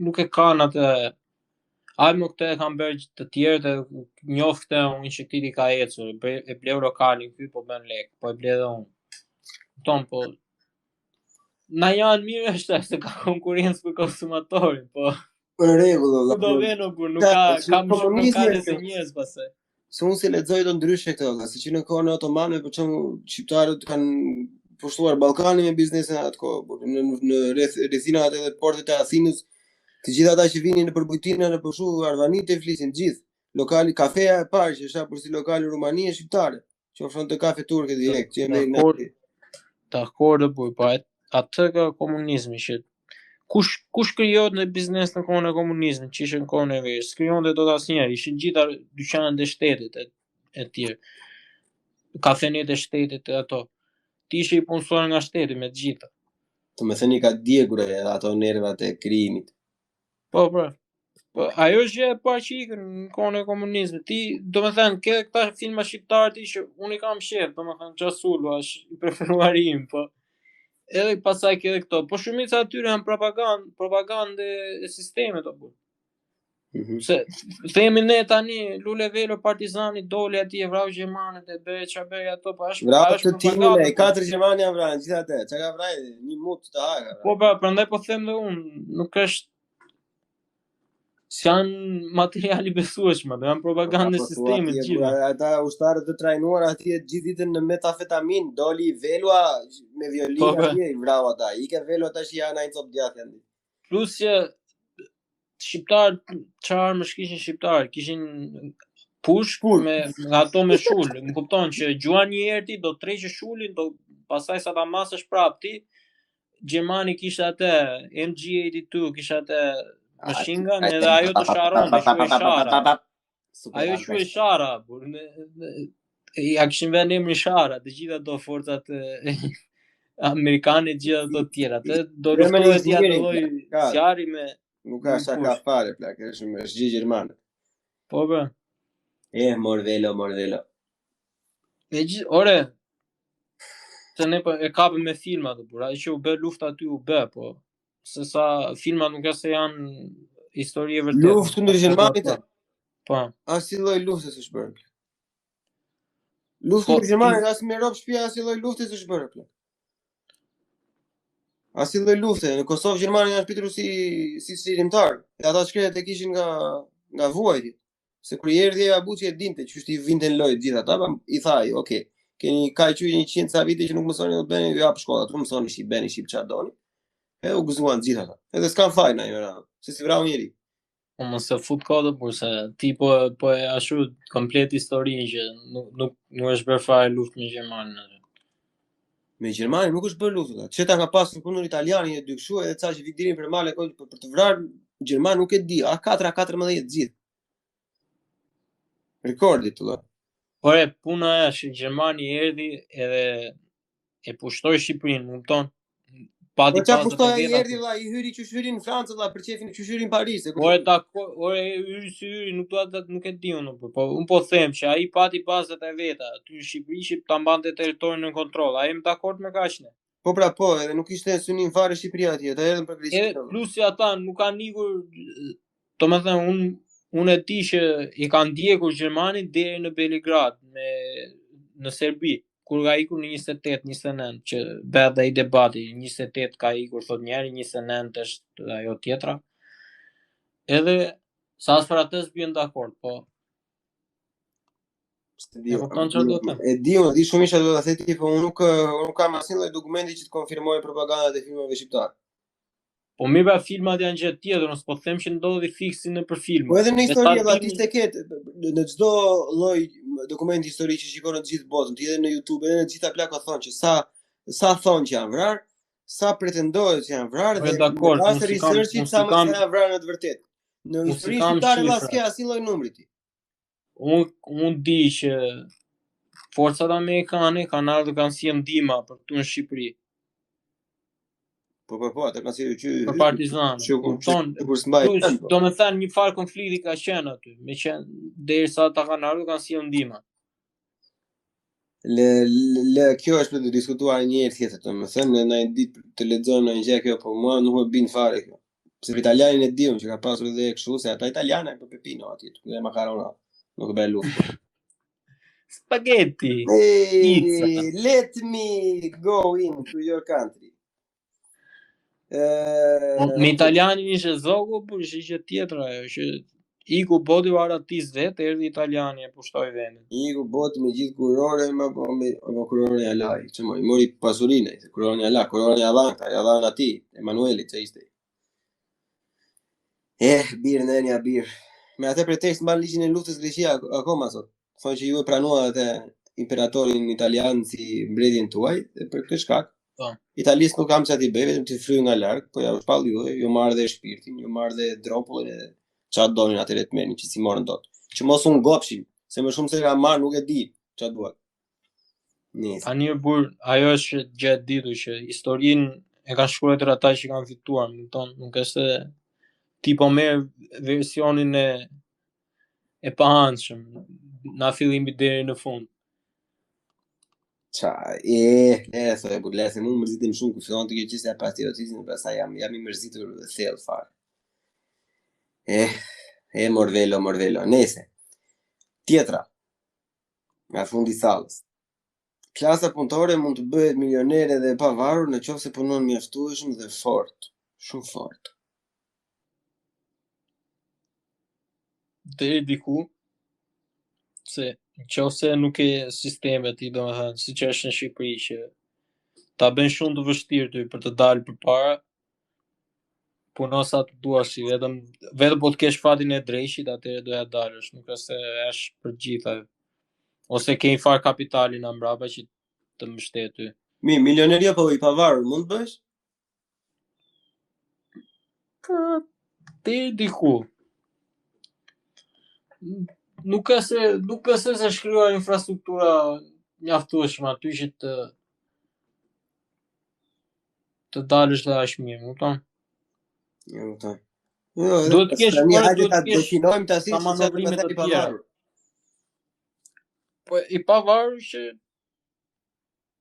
C: nuk e kanë atë. Ai më këtë e kanë bërë të tjerët e njoh këtë unë që ti ka ecur, e bleu lokalin këtu po bën lek, po e ble edhe unë. Kupton, po na janë mirë është se ka konkurrencë për konsumatorin, po
B: Në rregull, valla.
C: do vjen nuk ka më shumë lokale se njerëz pastaj.
B: Se unë si lexoj do ndryshe këtë, valla, se që në kohën e otomane për shembull shqiptarët kanë pushtuar Ballkanin me biznesin atë kohë, në rrethinat edhe portet e Athinës. Të gjithë ata që vinin në Përbujtina, në Përshu, Arvanit e flisin gjithë. Lokali kafeja e parë që është përsi lokali Rumani e shqiptare, që ofronte kafe turke direkt, që
C: Dakor, po atë ka komunizmi që kush krijohet në biznes në kohën e komunizmit, që ishte në kohën e verës, krijonte dot asnjëherë, ishin gjitha dyqanet e shtetit e tjerë. Kafenet e shtetit e ato. Ti ishe i punësuar nga shteti me të gjitha.
B: Të më thëni ka djegur edhe ato nervat e krijimit.
C: Po, ajo është gjë e parë që ikën në kohën e komunizmit. Ti, domethënë, ke këta filma shqiptar ti që unë i kam shef, domethënë Xhasulu është i preferuari im, po edhe pasaj ke edhe këto. Po shumica atyre janë propagandë e sistemit apo. Se themi ne tani Lule Velo Partizani doli aty e vrau gjermanët e bëri çfarë bëri ato, po është
B: vrau të timin e 4 gjermanë janë vrarë gjithatë. Çka ka vrarë një mut të haga.
C: Po prandaj po them dhe unë, nuk është janë materiali besueshëm, janë propagandë e sistemit gjithë.
B: Ata ushtarët të trajnuar atje gjithë ditën në metafetamin, doli Velua me violinë atje i vrau ata. Ike Velua tash janë ai cop djathtë.
C: Plus që shqiptarët çfarë më kishin shqiptarë, kishin push me ato me shul, më kupton që gjuan një herë ti do treqë shulin, do pastaj sa ta masësh prap ti. Gjermani kishte atë MG82, kishte atë machine gun edhe ajo të sharon, quhej Shara. Ajo quhej Shara, por ja kishin vënë emrin Shara, të gjitha ato forcat amerikane, të gjitha ato të tjera. Atë do luftohet ti atë lloj zjarri me
B: nuk ka sa ka fare plak, është gjë gjermane.
C: Po.
B: Morvelo.
C: Me gjithë, ore, se ne e kapëm me filmat, por ai që u bë lufta aty u bë, po se sa filmat nuk se janë histori e vërtetë.
B: Luftë kundër gjermanit.
C: Po.
B: As si lloj lufte s'është bërë. Luftë kundër gjermanit as me rob shtëpia as si lloj lufte s'është bërë plak. As si lloj lufte në Kosovë gjermanë janë shpitur si shërimtar. E ata shkretet e kishin nga vuajtja. Se kur i erdhi Abuçi e dinte që i vinte në lojë gjithë ata, i thaj, okay, keni ka qenë 100 sa vite që nuk mësoni do të bëni hap shkolla, tu mësoni shqip, bëni shqip çfarë doni. E u gëzuan gjithë ata. Edhe s'kan fajna jo, se si vrau njëri.
C: Po mos e fut kodë por se ti po e ashtu komplet historinë që nuk është bërë fare luftë me Gjermanin atë.
B: Me Gjermanin nuk është bërë luftë. Çeta ka pasur kundër italianin e dy kshu edhe ca që viktimin për male për të vrarë Gjerman nuk e di, A4-14 gjithë. Rekordi të lloj.
C: Ore, puna është që Gjermani erdhi edhe e pushtoi Shqipërinë, më kupton?
B: Po çfarë pushtoi ai erdhi valla, i hyri qyshërin në Francë valla, për çefin qyshërin në Paris.
C: Ore hyri nuk e di unë, po un po them që ai pati bazat e veta, aty në Shqipëri ta mbante territorin në kontroll. Ai jam dakord me kaq ne.
B: Po edhe nuk ishte synim fare Shqipëria atje, ata erdhën për Greqinë.
C: Plus që ata nuk kanë ikur, domethënë unë e di që i kanë ndjekur Gjermanin deri në Beligrad në Serbi, kur ka ikur në 28-29 që bëhet ai debati, 28 ka ikur thot njëri, 29 është ajo tjetra. Edhe sa as për atë s'bjen dakord, po.
B: E di shumë isha do ta theti, po unë nuk kam asnjë lloj dokumenti që të konfirmojë propagandat e filmave shqiptar.
C: Po mirë filmat janë gjë tjetër, unë s'po them që ndodhi fiksi në për film.
B: Po edhe në histori aty të ketë në çdo lloj dokumenti historik që shikon në të gjithë botën, ti edhe në YouTube, edhe në të gjitha plakët thonë që sa thonë që janë vrarë, sa pretendohet që janë vrarë dhe në rast researchi sa më janë vrarë në të vërtetë. Në historinë shqiptare vaske asnjë lloj numri ti.
C: Unë di që forcat amerikane kanë ardhur kanë sjellë ndihmë për këtu në Shqipëri.
B: Po, ata kanë sjellë që
C: për partizanë. Do të thënë një farë konflikti ka qenë aty, me qenë derisa ata kanë ardhur kanë sjellë ndihmë.
B: Kjo është për të diskutuar një herë tjetër, domethënë në një ditë të lexojmë një gjë kjo, po mua nuk më bin fare kjo. Sepse italianin e diun që ka pasur edhe kështu se ata italianë po pepino aty, dhe makarona, nuk e bën luftë.
C: Spaghetti.
B: Let me go into your country.
C: Me italianin ishte zogu, por ishte gjë tjetër ajo, që iku boti baratis vetë, erdhi italiani e pushtoi vendin.
B: Iku boti me gjithë kurore, me kurore ja laj, që i mori pasurinë, kurore ja la, kurore ja dhan atij, Emanueli që ishte. Birë nënja birë. Me atë pretekst mban ligjin e luftës Greqia akoma sot. Thonë që ju e pranuat imperatorin italian si mbretin tuaj, dhe për këtë shkak Italisë nuk kam që ati bëj, vetëm të fryjë nga larkë, po ja shpall ju marrë dhe shpirtin, ju marrë dhe dropullin e qatë donin atëre të menin, që si morën dot. Që mos unë gopshin, se më shumë se ka marrë nuk e di qatë duat.
C: Anir burr, ajo është gjë e ditur që historinë e kanë shkruar ata që kanë fituar, nuk është ti po merr versionin e pahanshëm, nga fillimi deri në fund.
B: Lese, mu më mërzitim shumë ku fillon të kjo qisja patriotizmin, pastaj jam I mërzitur dhe thellë fare. Morvello. Nese. Tjetra. Nga fundi sallës. Klasa punëtore mund të bëhet milionere dhe pavarur në qoftë se punon mjaftueshëm dhe fort. Shumë fort.
C: Deri diku, se nëse nuk e sistemet ti, domethënë, siç është në Shqipëri që ta bën shumë të vështirë ty për të dalë përpara, puno sa të duash, vetëm po të kesh fatin e drejshit, atëherë do ja dalësh, nuk është se është për gjitha. Ose ke një farë kapitalin mbrapa që të mbështet ty.
B: Milioneria po I pavarur mund të bësh?
C: Deri diku. Nuk është se shkruar infrastruktura mjaftueshme aty që të dalësh dhe aq mirë, kupton?
B: Jo, kupton.
C: Duhet të kesh
B: definojmë tash
C: sa manovrime të tjera. Po I pavarur që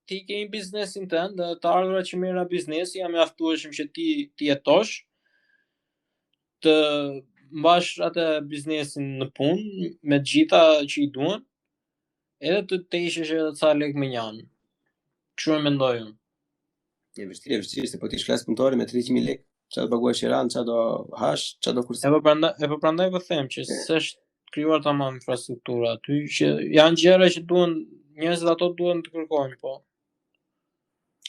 C: ti ke një biznesin tënd, dhe të ardhurat që merr nga biznesi janë mjaftueshëm që ti jetosh, të mbash atë biznesin në punë me të gjitha që I duan, edhe të teshësh edhe ca lek me janë. Kështu e mendoj unë.
B: E vështirë, se po ti shklas punëtori me 300.000 lekë, çfarë do paguash Iran, çfarë do hash, çfarë do kurse.
C: E po prandaj po them që s'është krijuar tamam infrastruktura aty, që janë gjëra që duan njerëzit ato duan të kërkojnë, po.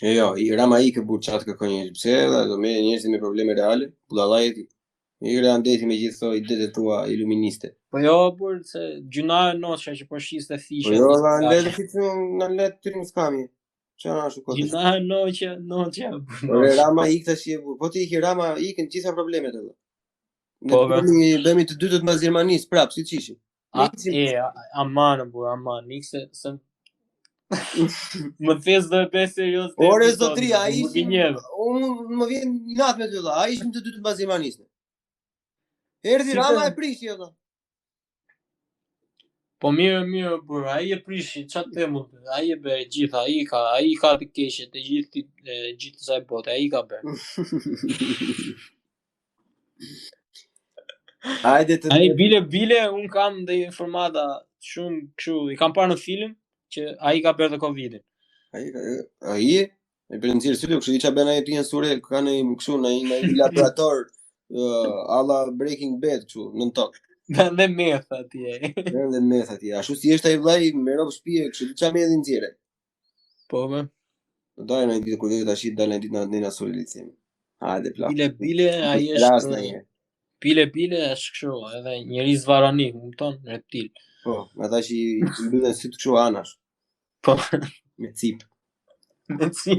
B: Jo, Rama I ke burr çat kërkon njerëz. Pse do merr njerëz me probleme reale, budallaj ti. Ira andeti me gjithë këto idetë tua iluministe.
C: Po jo, burr, se gjuna e noçja që po shiste fishe.
B: Po jo, la le të let trim skami. Çfarë ashtu kot?
C: Gjuna e noçja.
B: Po Rama I tash je burr. Po ti ke Rama I ken gjitha problemet ato.
C: Po
B: bëmi të dytët mbas Gjermanisë prap, siç ishin.
C: Aman, burr, nikse se më thes do e bëj serioz.
B: Ore zotri, ai unë më vjen natë me ty valla. Ai ishim të dytët mbas Gjermanisë. Erdhi Rama e prishi ato.
C: Po mirë, burr, ai e prishi, çfarë them unë? Ai e bëri gjitha, ai ka të keqe të gjithë kësaj bote, ai ka bërë. Ai bile un kam dhe informata shumë kështu, I kam parë në film që ai ka bërë Covidin.
B: Ai e bën nxjerr sytë, kështu çfarë bën ai ti në Surel, ka në kështu në një laborator alla Breaking Bad kështu në tokë.
C: Dhe meth atje.
B: Dhe meth atje. Ashtu si është ai vllai me rob shtëpi, kështu çfarë më edhin nxjerrë.
C: Po më.
B: Do në ditë kur do tash dalë ditë në Surel themi. Hajde plak.
C: Bile, ai
B: Ras
C: është
B: në një.
C: Bile është kështu, edhe njeri zvaranik, më kupton, reptil.
B: Po, ata që i mbyllen sy të kështu anash.
C: Po,
B: Me cip.
C: me si.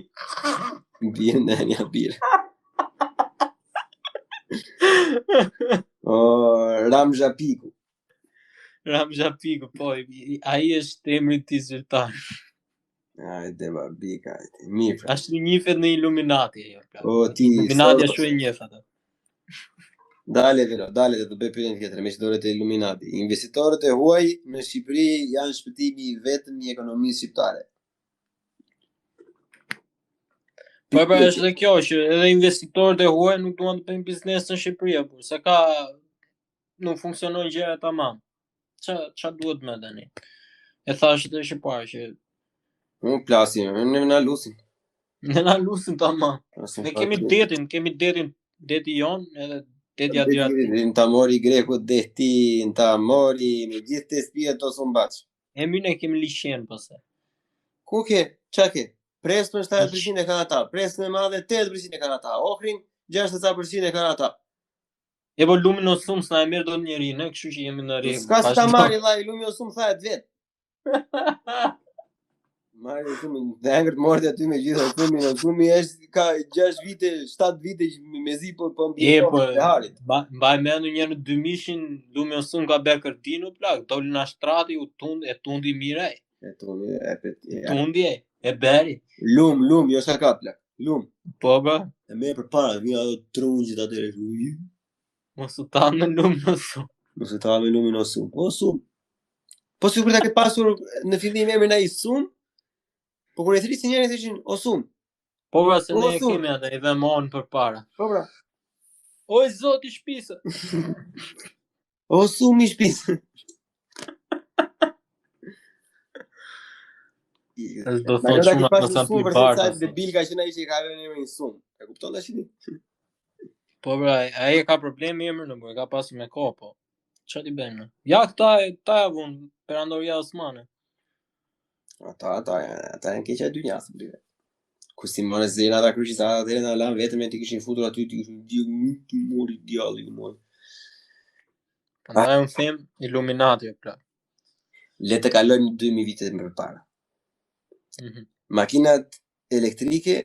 B: Bjerë në një birë. O, Ramzha Piku.
C: Ramzha Piku, po, ai është emri ti zyrtar.
B: Hajde, babika, hajde. Mirë.
C: Ashtu njifet në Illuminati.
B: O, ti...
C: Illuminati është e njef atë.
B: Dale, vero, dale dhe të bëj pyetjen tjetër, investitorët e Illuminati. Investitorët e huaj në Shqipëri janë shpëtimi i vetëm i ekonomisë shqiptare.
C: Po pra është dhe kjo që edhe investitorët e huaj nuk duan të bëjnë biznes në Shqipëri, por se ka nuk funksionojnë gjërat tamam. Ça duhet më tani? E thash edhe që parë që
B: Unë plasim, ne na lusin.
C: ne na lusin tamam. Ne kemi detin deti jon edhe deti Adriatik.
B: Në ta mori greku deti, në ta mori me gjithë të spia të sumbaç.
C: E mirë ne kemi liqen pastaj.
B: Ku ke? Qa ke? Presë për 70% e kanë ata, presë në madhe 80% e kanë ata, ohrin 60% e kanë ata.
C: E po Luminosum s'na e merr dot njeri, ne kështu që jemi në rregull.
B: S'ka s'ta marri vllai, Luminosum thahet vet. Marri Lumin, dhe angër të mordi aty me gjitha Luminosumi është ka 6 vite, 7 vite mezi po
C: E po,
B: e harit.
C: mbaj mendu një në 2000 Luminosum ka bërë kërtinu plak, doli na shtrati e tundi mire.
B: E tundi e
C: Tundi e beri.
B: Lum, jo sa ka plak. Lum.
C: Po ba,
B: E me përpara, vjen ato trungjit atyre.
C: mos u ta me Luminosum.
B: Mos u ta me Luminosum. O sum. Po sikur ta ke pasur në fillim emrin ai Sum. Po kur e thrisë njerëzit ishin o Sum.
C: Po pra se
B: O,
C: ne e
B: Sum.
C: kemi atë, i dhemon përpara.
B: Po pra.
C: Oj zoti shpisa.
B: O Sum i shpisë.
C: Do thonë shumë ato sa pi barë.
B: Debil ka qenë ai që i ka vënë emrin Sum. E kupton tash ti?
C: Po pra, ai e ka problem me emrin, po e ka pasur me kohë, po. Ç'a ti bën? Ja këta javun perandoria osmane.
B: Ata janë keqja e dynjas bëre. Ku si morë zera ata kryqi sa atë na lan vetëm ti kishin futur aty ti kishin mori djalli mori.
C: Prandaj un them Illuminati o plak.
B: Le të kalojmë 2000 vite më përpara. Makinat elektrike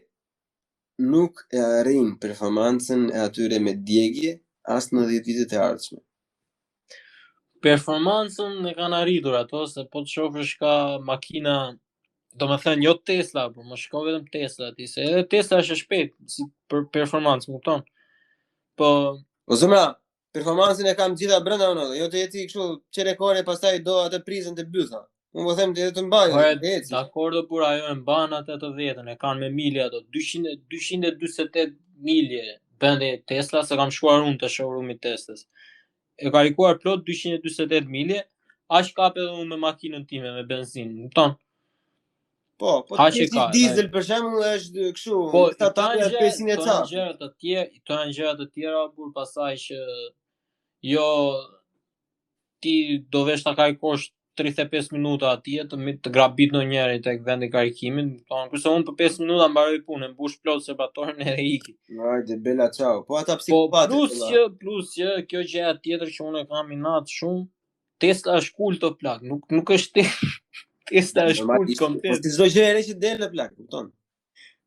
B: nuk e arrin performancën e atyre me djegje as në 10 vitet e ardhshme.
C: Performancën e kanë arritur ato, se po të shofësh ka makina, do me thënë jo Tesla, por më shko vetëm Tesla ati, se edhe Tesla është e shpejt, si për performancë, më kupton? Po...
B: O zëmra, performancën e kam gjitha brenda unë, jo të jeti kështu qerekore, pastaj do atë prizën të bytha. Unë po them të të mbaj, eci.
C: Dakor do pura, ajo e mban atë të vetën, e kanë me milje ato, 228 milje bende Tesla, se kam shkuar unë të showroomit Teslas. E karikuar plot 228 milje, aq kap edhe unë me makinën time me benzinë, më kupton?
B: Po ti diesel për shembull është kështu, këta janë 500 e ca.
C: Këto janë gjëra të tjera, por pasaj që jo ti do vesh ta karikosh 35 minuta atje të grabit në njëri tek vendi karikimin, kurse unë për 5 minuta mbaroj punën, mbush plot serbatorin edhe iki.
B: Hajde bela ciao. Po ata psikopatë.
C: Plus që kjo gjëja tjetër që unë kam inat shumë, Tesla është kult o plak, nuk është Tesla është kult komplet.
B: Po çdo gjë që del në plak, kupton?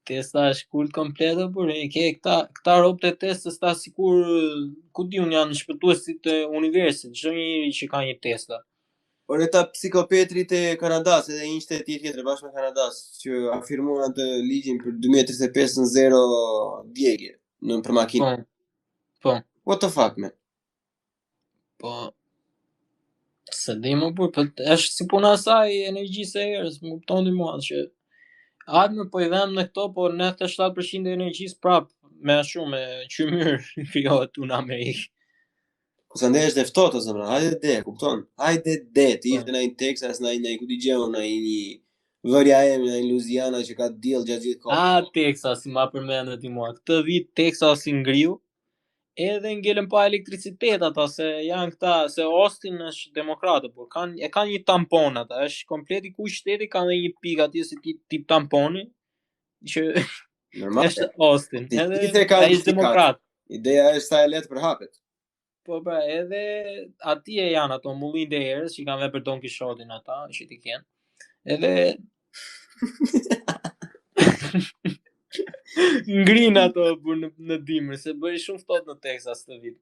C: Tesla është kult komplet, por e ke këta robët e Teslës ta sikur ku diun janë shpëtuesit të universit, çdo njeri që ka një Tesla.
B: Por ata psikopetrit e Kanadas edhe një shteti tjetër bashkë me Kanadas që afirmuan atë ligjin për 2035 në 0 djegje në për makinë.
C: Po.
B: What the fuck man?
C: Po. Se di më burr, po është si puna e saj energjisë e erës, më kuptoni mua që hajmë po i dhem në këto, po 97% e energjisë prap me shumë qymyr krijohet në Amerikë.
B: Po sa ndesh dhe ftohtë o zemra, hajde de, kupton? Hajde de, ti ishte në Texas, në ku ti gjeu, në një vërja e në Louisiana që ka diell gjatë gjithë kohës.
C: Texas, si ma përmendet ti mua. Këtë vit Texas i ngriu, edhe ngelen pa elektricitet ata, se janë këta, se Austin është demokratë, por e kanë një tampon ata, është komplet i ku shteti, kanë dhe një pikë atje si tip tamponi, që
B: Normal.
C: Është Austin.
B: Ti
C: Edhe
B: gjithë e ka
C: ai është demokrat.
B: Ideja është sa e lehtë për hapet.
C: Po pra, edhe atje janë ato mullin dhe erës që kanë vepër Don Quixotin ata, që ti kenë. Edhe ngrin ato në dimër, se bëri shumë ftohtë në Texas të vit.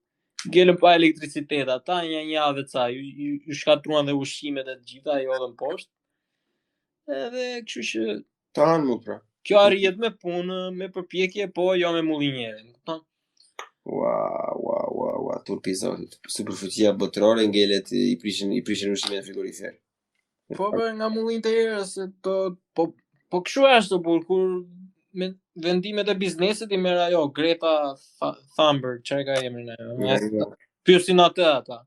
C: Gjelën pa elektricitet ata, një javë ca, ju shkatruan dhe ushqimet e të gjitha, jodhen poshtë. Edhe kështu që
B: Tanë mu pra.
C: kjo arrihet me punë, me përpjekje, po jo me mullinjere.
B: Ua, turpi zotit. Superfuqia botërore ngelet i prishin ushqimet në frigorifer.
C: Po bërë nga mullin të erës, po kështu është, por kur me vendimet e biznesit i merr ajo Greta Thunberg, çfarë ka emrin ajo? Pyesin atë ata.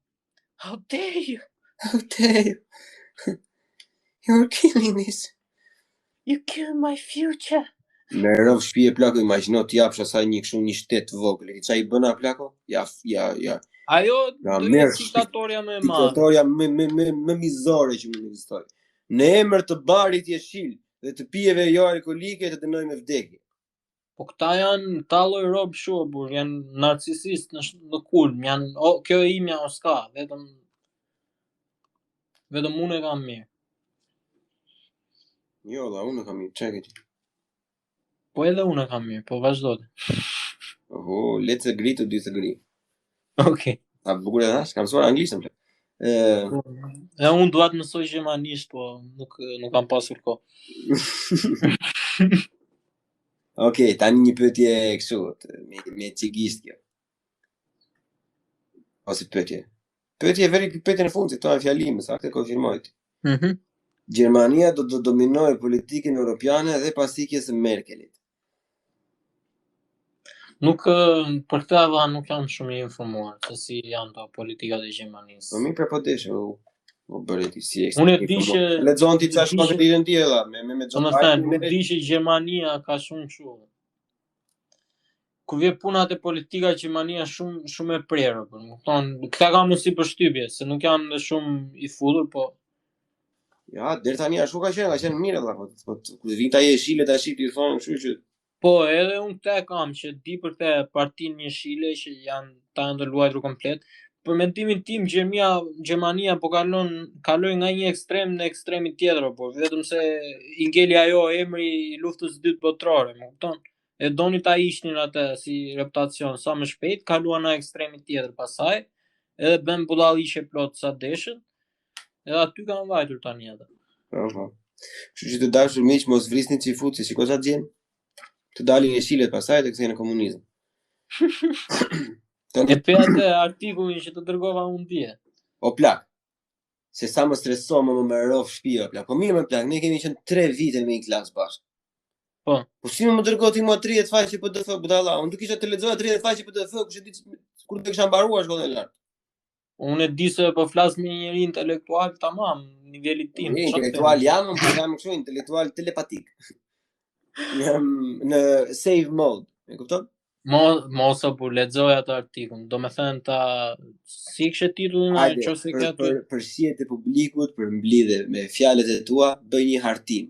C: How dare you?
B: How dare you? You're killing this.
C: You kill my future.
B: Me rëv shpije plako, imagjino të japsh asaj një shtet vogël. Qa i bëna plako? Ja.
C: Ajo do jetë diktatoria më e madhe.
B: Diktatoria më mizore që mund të ekzistojë. Në emër të barit jeshil dhe të pijeve jo alkolike të dënoj me vdekje.
C: Po këta janë talloj rob shobur, janë narcisist në kulm, janë kjo e imja o s'ka, vetëm unë e kam mirë.
B: Jo, unë e kam mirë, çka ke ti?
C: Po edhe unë e kam mirë, po vazhdo të.
B: Let's agree to disagree.
C: Okay.
B: A bukur e dash, kam mësuar anglisht.
C: E unë dua të mësoj gjermanisht, po nuk kam pasur kohë.
B: Okej, tani një pyetje kështu, me çigisht kjo. Ose pyetje. Pyetje në fundit, to e fjalime, saktë konfirmoj. Gjermania do të dominojë politikën europiane dhe pas ikjes së Merkelit.
C: Nuk për këtë ava nuk jam shumë i informuar se si janë to politikat e Gjermanisë.
B: Po mirë po desh, u bëri ti si ekspertë.
C: Unë di që
B: lexon ti çfarë shkon të ditën tjetër me
C: Domethënë, nuk di që Gjermania ka shumë kështu. Kur vjen puna te politika Gjermania shumë e prerë, po, domethënë, këta kanë mos si përshtypje, se nuk janë shumë i futur, po
B: ja, deri tani ashtu ka qenë mirë valla, po kur vin ta jeshile tash ti thon, kështu që
C: po edhe unë këtë kam që di për këtë partinë jeshile që janë ta ndërluajtur komplet. Për mendimin tim Gjermania po kaloi nga një ekstrem në ekstremin tjetër, po vetëm se i ngeli ajo emri i luftës së dytë botërore, më kupton? E doni ta ishnin atë si reputacion sa më shpejt, kaluan në ekstremin tjetër pasaj, edhe bën bullalliqe plot sa deshën. Edhe aty kanë vajtur tani ata.
B: Po. Kështu që të dashur miq mos vrisni çifut, si shiko sa gjën. Të dalin jeshilet pasaj të kthehen në komunizëm.
C: E pe atë artikullin që të dërgova unë dje.
B: O plak. Se sa më streso më rrof shtëpia plak. Po mirë më plak, ne kemi qenë 3 vite në një klasë bashkë.
C: Po.
B: Po si më dërgoi ti mua 30 faqe PDF budalla. Unë do kisha të lexoja 30 faqe PDF, kush e di kur do kisha mbaruar shkollën e lartë.
C: Unë e di se po flas me një njeri intelektual tamam, nivelit tim.
B: Intelektual jam kështu intelektual telepatik. Jam në save mode, e kupton?
C: Mos apo lexoj atë artikull. Domethënë si kishte titullin ai çose ka aty.
B: Për shihet e publikut, për mblidhje me fjalët e tua, bëj një hartim.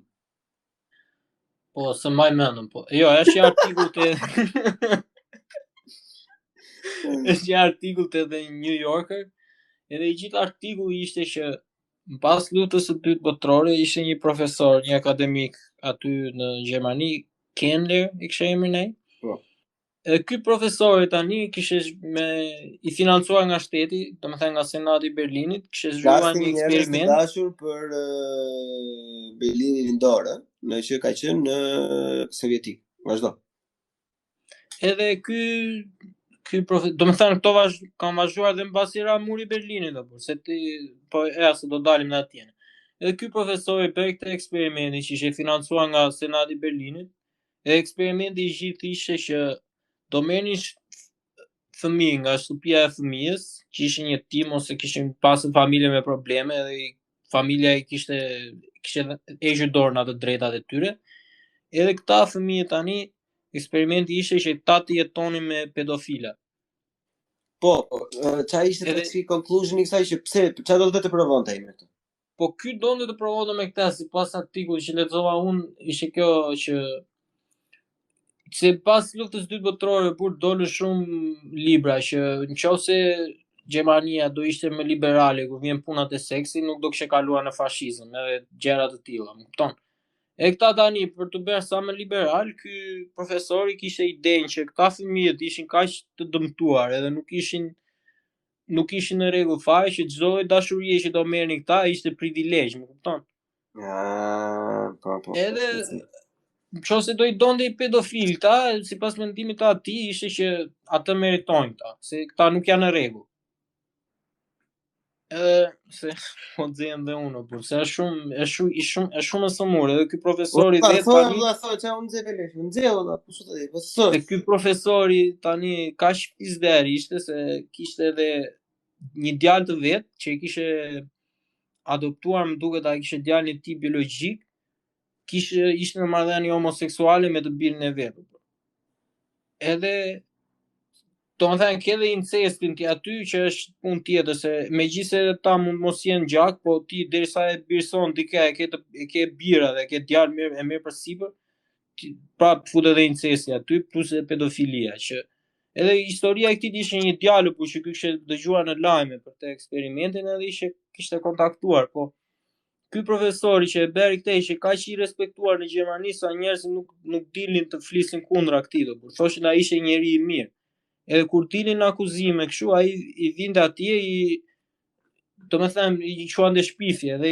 C: Po, se mbaj mendëm, po. Jo, është një artikull te është një artikull te The New Yorker. Edhe i gjithë artikulli ishte që pas luftës së dytë botërore ishte një profesor, një akademik aty në Gjermani, Kendler, i kishte emrin ai.
B: Po.
C: Edhe ky profesor tani kishte i financuar nga shteti, domethënë nga Senati i Berlinit, kishte zhvilluar një eksperiment.
B: Dashur për Berlinin lindor, në që ka qenë në sovjetik. Vazhdo.
C: Edhe ky domethënë këto kanë vazhduar dhe mbasi ra muri i Berlinit apo se se do dalim në atje. Edhe ky profesor i bëri këtë eksperiment që ishte financuar nga Senati i Berlinit. Edhe eksperimenti i gjithë ishte që do merrnin fëmijë nga shtëpia e fëmijës, që ishin një tim ose kishin pasur familje me probleme dhe familja i kishte hequr dorë në ato drejtat e tyre. Edhe këta fëmijë tani eksperimenti ishte që ta të jetonin me pedofila.
B: Po, qa ishte të conclusion i kësaj që pse, qa do të provonte ai me këtë?
C: Po ky donte të provonte me këtë, sipas artikullit që lexova unë, ishte kjo që Se pas luftës së dytë botërore kur dolën shumë libra që nëse Gjermania do ishte më liberale kur vjen puna te seksi, nuk do kishte kaluar në fashizëm edhe gjëra të tilla, më kupton? E këta tani për të bërë sa më liberal, ky profesori kishte idenë që këta fëmijët ishin kaq të dëmtuar edhe nuk ishin në rregull fare që çdo lloj dashurie që do merrnin këta ishte privilegj, më kupton?
B: Po.
C: Edhe nëse do I donte I pedofil ta, sipas mendimit të atij ishte që atë meritojnë ta, se këta nuk janë në rregull. Se po nxjerrem dhe unë, por se është shumë e sëmurë, edhe ky profesori
B: vetë tani çfarë unë nxjerr po çu të di, po sot.
C: Ky profesori tani kaq pizder ishte se kishte edhe një djalë të vet që I kishte adoptuar, më duket ai kishte djalin e tij biologjik, ishte në marrëdhënie homoseksuale me të birin e vet. Edhe domethënë ke edhe incestin ti aty që është punë tjetër se megjithëse ta mund mos jenë gjak, po ti derisa e birson dikë e ke bira dhe ke djalë e merr përsipër, prap futet edhe incesti aty plus edhe pedofilia që edhe historia e këtij ishte një djalë që ky kishte dëgjuar në lajme për të eksperimentin edhe kishte kontaktuar, po ky profesori që e bëri këtë ishte kaq I respektuar në Gjermani sa njerëzit nuk dilnin të flisin kundra këtij, por thoshin ai ishte njeri I mirë. Edhe kur dilnin akuzime kështu, ai I vinte atje domethënë I quante shpifje dhe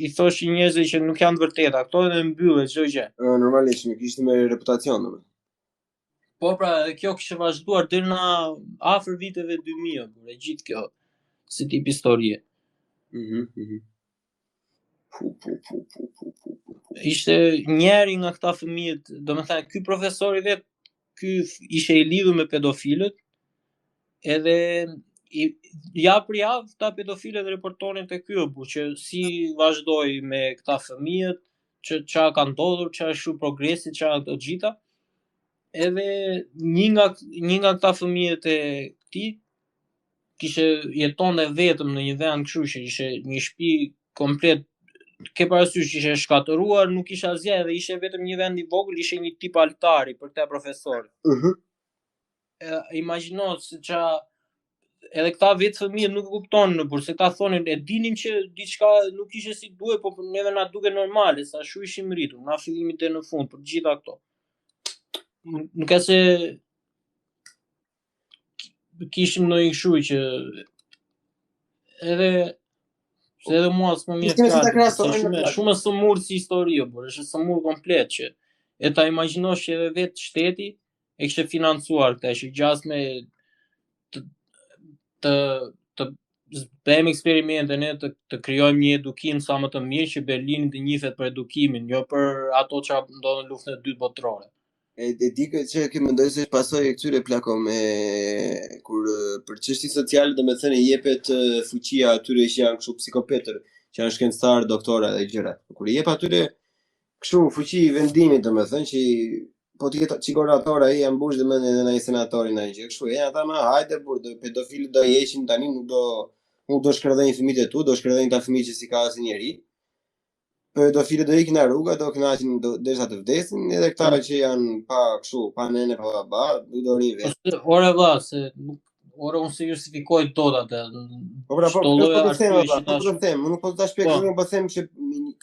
C: I thoshin njerëzve që nuk janë të vërteta, këto edhe mbyllet çdo gjë.
B: Normalisht nuk ishte me reputacion domethënë.
C: Po pra, kjo kishte vazhduar deri në afër viteve 2000, por e gjithë kjo si tip historie. Ishte njëri nga këta fëmijët, domethënë ky profesori vet, ky ishte I lidhur me pedofilët, edhe javë për javë ta pedofilët reportonin te ky apo që si vazhdoi me këta fëmijët, çfarë ka ndodhur, çfarë është progresi, çfarë ato gjitha. Edhe një nga këta fëmijët e këtij kishte jetonte vetëm në një vend kështu që ishte një shtëpi komplet, ke parasysh ishte shkatëruar, nuk ishte asgjë dhe ishte vetëm një vend I vogël, ishte një tip altari për këtë profesor. Imagjino se edhe këta vetë fëmijët nuk kuptonin, por se këta thonin e dinim që diçka nuk ishte si duhet, po neve na duket normale, sa shu ishim rritur, nga fillimi deri në fund për gjitha këto. Nuk ka se kishim ndonjë kështu që edhe mua s'më mirë shumë sëmurë si histori, por është sëmurë komplet që e ta imagjinosh që edhe vetë shteti e kishte financuar këtë që gjasme të bëjmë eksperimente ne të krijojmë një edukim sa më të mirë që Berlini të njihet për edukimin, jo për ato që ndodhen në luftën e dytë botërore.
B: E di që mendoj se është pasojë e këtyre plakome kur për çështje sociale domethënë jepet fuqia atyre që janë kështu psikopatër, që janë shkencëtar, doktora dhe gjëra. Kur I jep atyre kështu fuqi vendimit domethënë që po ti çikorator ai janë mbush domethënë edhe ai senatori ndaj gjë kështu. Ata më hajde burr pedofilët do heqin tani nuk do shkërdhejnë fëmijët e tu, do shkërdhejnë ta fëmijë që si ka asnjë njerëj. Pedofilët do ikin në rruga, do kënaqin derisa të vdesin, edhe këta që janë pa kështu, pa nene, pa baba, do ri vetë.
C: Ore valla, se ora unë se justifikoj dot atë.
B: Po pra, po të them, nuk po ta shpjegoj, po them që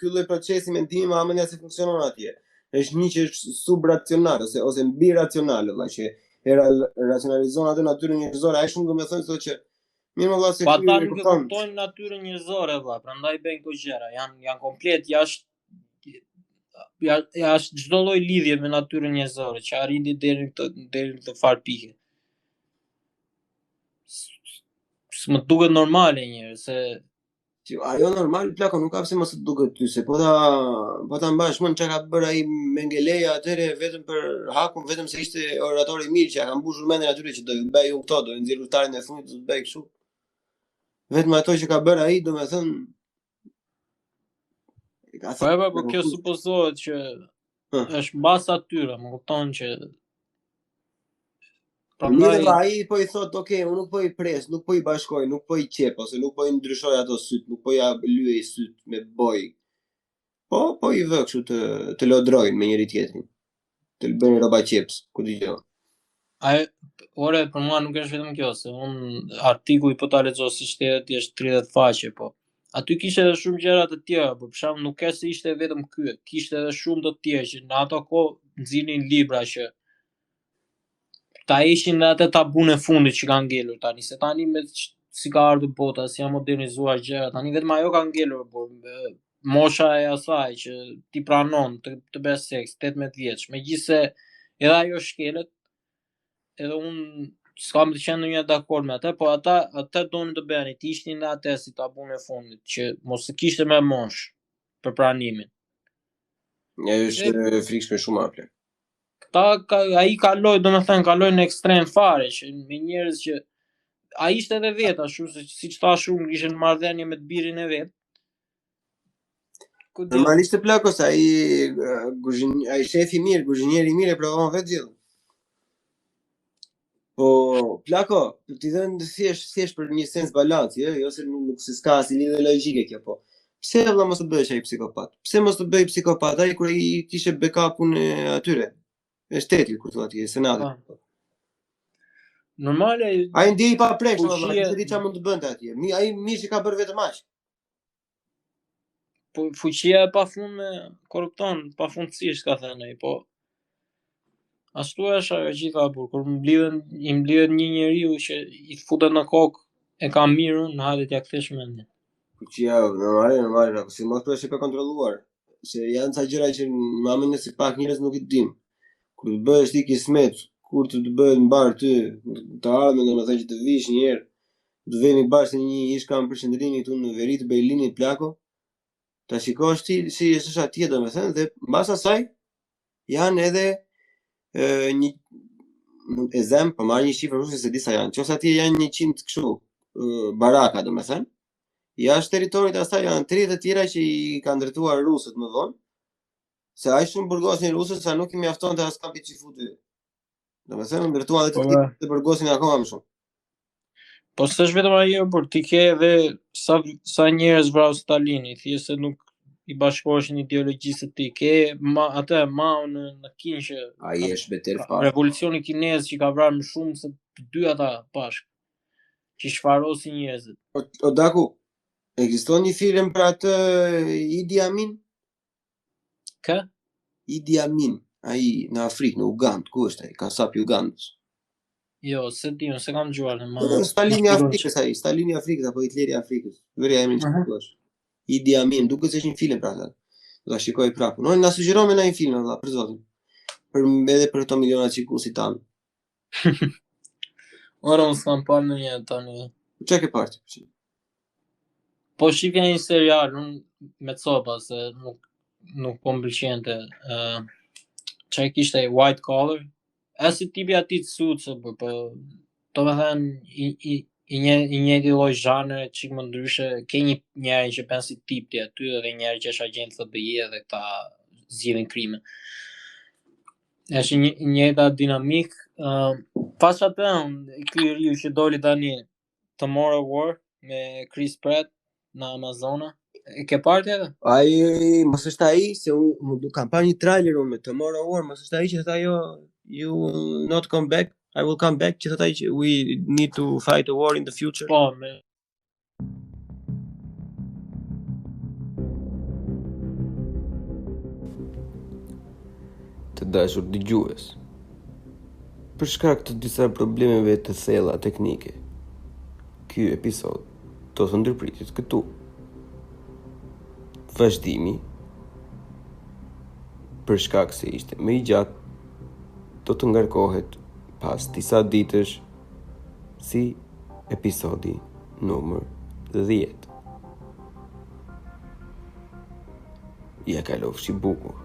B: ky lloj procesi mendimi më amenja se funksionon atje. Është një që është subracional ose mbi racional, valla që racionalizon atë natyrën njerëzore, ai shumë domethënë thotë që mirë valla se
C: ata nuk e kuptojnë natyrën njerëzore valla, prandaj bëjnë këto gjëra, janë komplet jashtë çdo lloj lidhje me natyrën njerëzore, që arrin deri në këtë far pike. S'më duket normale njerëz se
B: ajo normal plako nuk ka pse mos të duket ty se po ta mbash mend çka ka bërë ai Mengeleja atëre vetëm për hakun, vetëm se ishte orator I mirë që ka mbushur mendjen atyre që do bëj këto, do nxjerr utarin e fundit, do të bëj kështu. Vetëm ato që ka bërë ai, domethënë
C: po kjo supozohet që është mbas atyre, më kupton që
B: prandaj ai po I thot, "Ok, unë nuk po I pres, nuk po I bashkoj, nuk po I qep ose nuk po I ndryshoj ato syt, nuk po ja lyej syt me boj." Po I vë kështu të lodrojnë me njëri tjetrin. të bëjnë roba qeps, ku dëgjoj.
C: Ore, për mua nuk është vetëm kjo, se unë artikuj po ta lexoj si shtetet është 30 faqe, po. Aty kishte edhe shumë gjëra të tjera, por për shembull nuk ka se ishte vetëm ky, kishte edhe shumë të tjerë që në ato kohë nxinin libra që ta ishin dhe atë tabun e fundit që kanë ngelur tani, se tani me si ka ardhur bota, si janë modernizuar gjëra, tani vetëm ajo ka ngelur, por mosha e asaj që ti pranon të bësh seks 18 vjeç, megjithse edhe ajo shkelet, edhe unë s'kam të qenë ndonjëherë dakord me atë, po ata donin të bënin, të ishin në atë si tabun e fundit, që mos të kishte më mosh për pranimin.
B: Ja është frikshme shumë apo.
C: Ai kaloi, domethënë kaloi në ekstrem fare, që me njerëz që ai ishte edhe vet ashtu, siç thash unë, ishte në marrëdhënie me të birin e vet.
B: Normalisht të plakos, ai shefi mirë, kuzhinieri mirë e provon vetë gjithë. Po, plako, ti dhënë thjesht për një sens balanci, jo se nuk s'ka si lidhje logjike kjo, po. Pse vëlla mos të bëhesh ai psikopat? Pse mos të bëj psikopat ai kur ai kishte backupun e atyre? E shtetit, kur thua ti, e senatit.
C: Normale.
B: Ai ndjej pa preksh, valla, se di çfarë mund të bënte atje. Ai mirë që ka bërë vetëm aq.
C: Po fuqia e pafund me korrupton, pafundësisht ka thënë ai, po ashtu është ajo gjitha burr, kur i mblidhet një njeriu që i futet në kokë e ka mirën, në hajde t'ja kthesh mendjen.
B: Fuqia normale, si mos po është e kontrolluar, se janë ca gjëra që mamën se pak njerëz nuk i dim. Kur të bëhesh ti kismet, kur të bëhet mbar ty, të ardhmen domethënë që të vish një herë, të vemi bashkë në një ish kam përshëndrimi këtu në veri të Berlinit plako. Ta shikosh ti si është atje domethënë dhe mbas asaj janë edhe një ezem, po marr një shifër ose se disa janë. Qoftë atje janë 100 kështu baraka domethënë. Jashtë territorit asaj janë 30 të tjera që i kanë ndërtuar rusët më vonë. Se ai shumë burgosin rusët sa nuk i mjaftonte as kampi që futi. Domethënë ndërtuan edhe të burgosin akoma më shumë.
C: Po s'është vetëm ajo, por ti ke edhe sa njerëz vrau Stalini, thjesht se nuk i bashkoheshin ideologjisë të tij. Ke atë Mao në Kinë që
B: ai është beter fare.
C: Revolucioni kinez që ka vrarë më shumë se të dy ata bashkë, që shfarosin njerëzit.
B: O Daku, ekziston një film për atë Idi Amin?
C: Kë?
B: Idi Amin, ai në Afrikë, në Ugandë, ku është ai? Ka sapi Ugandës.
C: Jo, se di, se kam dëgjuar në
B: Stalini Afrikës ai, Stalini Afrikës apo Hitleri Afrikës. Vëria emrin që thuash. Idi Amin, duket se është një film pra atë. Do ta shikoj prapë. Unë na sugjeroj me një film valla, për zotin. Edhe për këto miliona çikusit tan.
C: Ora unë s'kam parë ndonjë tani.
B: Çka ke parë ti?
C: Po shifja një serial, unë me copa, se nuk po m'pëlqente. Çai kishte White Collar. Asi tipi ati të sucë, po do me thënë i njëjti lloj zhanre, çik më ndryshe, ke njëri që bën si tip ti aty dhe njëri që është agent FBI dhe këta zgjidhin krime. Është një njëjta dinamik. Pas atë, ky riu që doli tani Tomorrow War me Chris Pratt në Amazona. E ke parë edhe?
B: Ai mos është ai, se unë kam parë një trailer unë me Tomorrow War, mos është ai që thotë ajo you will not come back, I will come back, që thotë ai që we need to fight a war in the future.
C: Po, me
B: Të dashur dëgjues, për shkak të disa problemeve të thella teknike, ky episod do të ndërpritet këtu. Vazhdimi, për shkak se ishte më i gjatë, do të ngarkohet pas disa ditësh si episodi numër 10. Ja kalofshi bukur.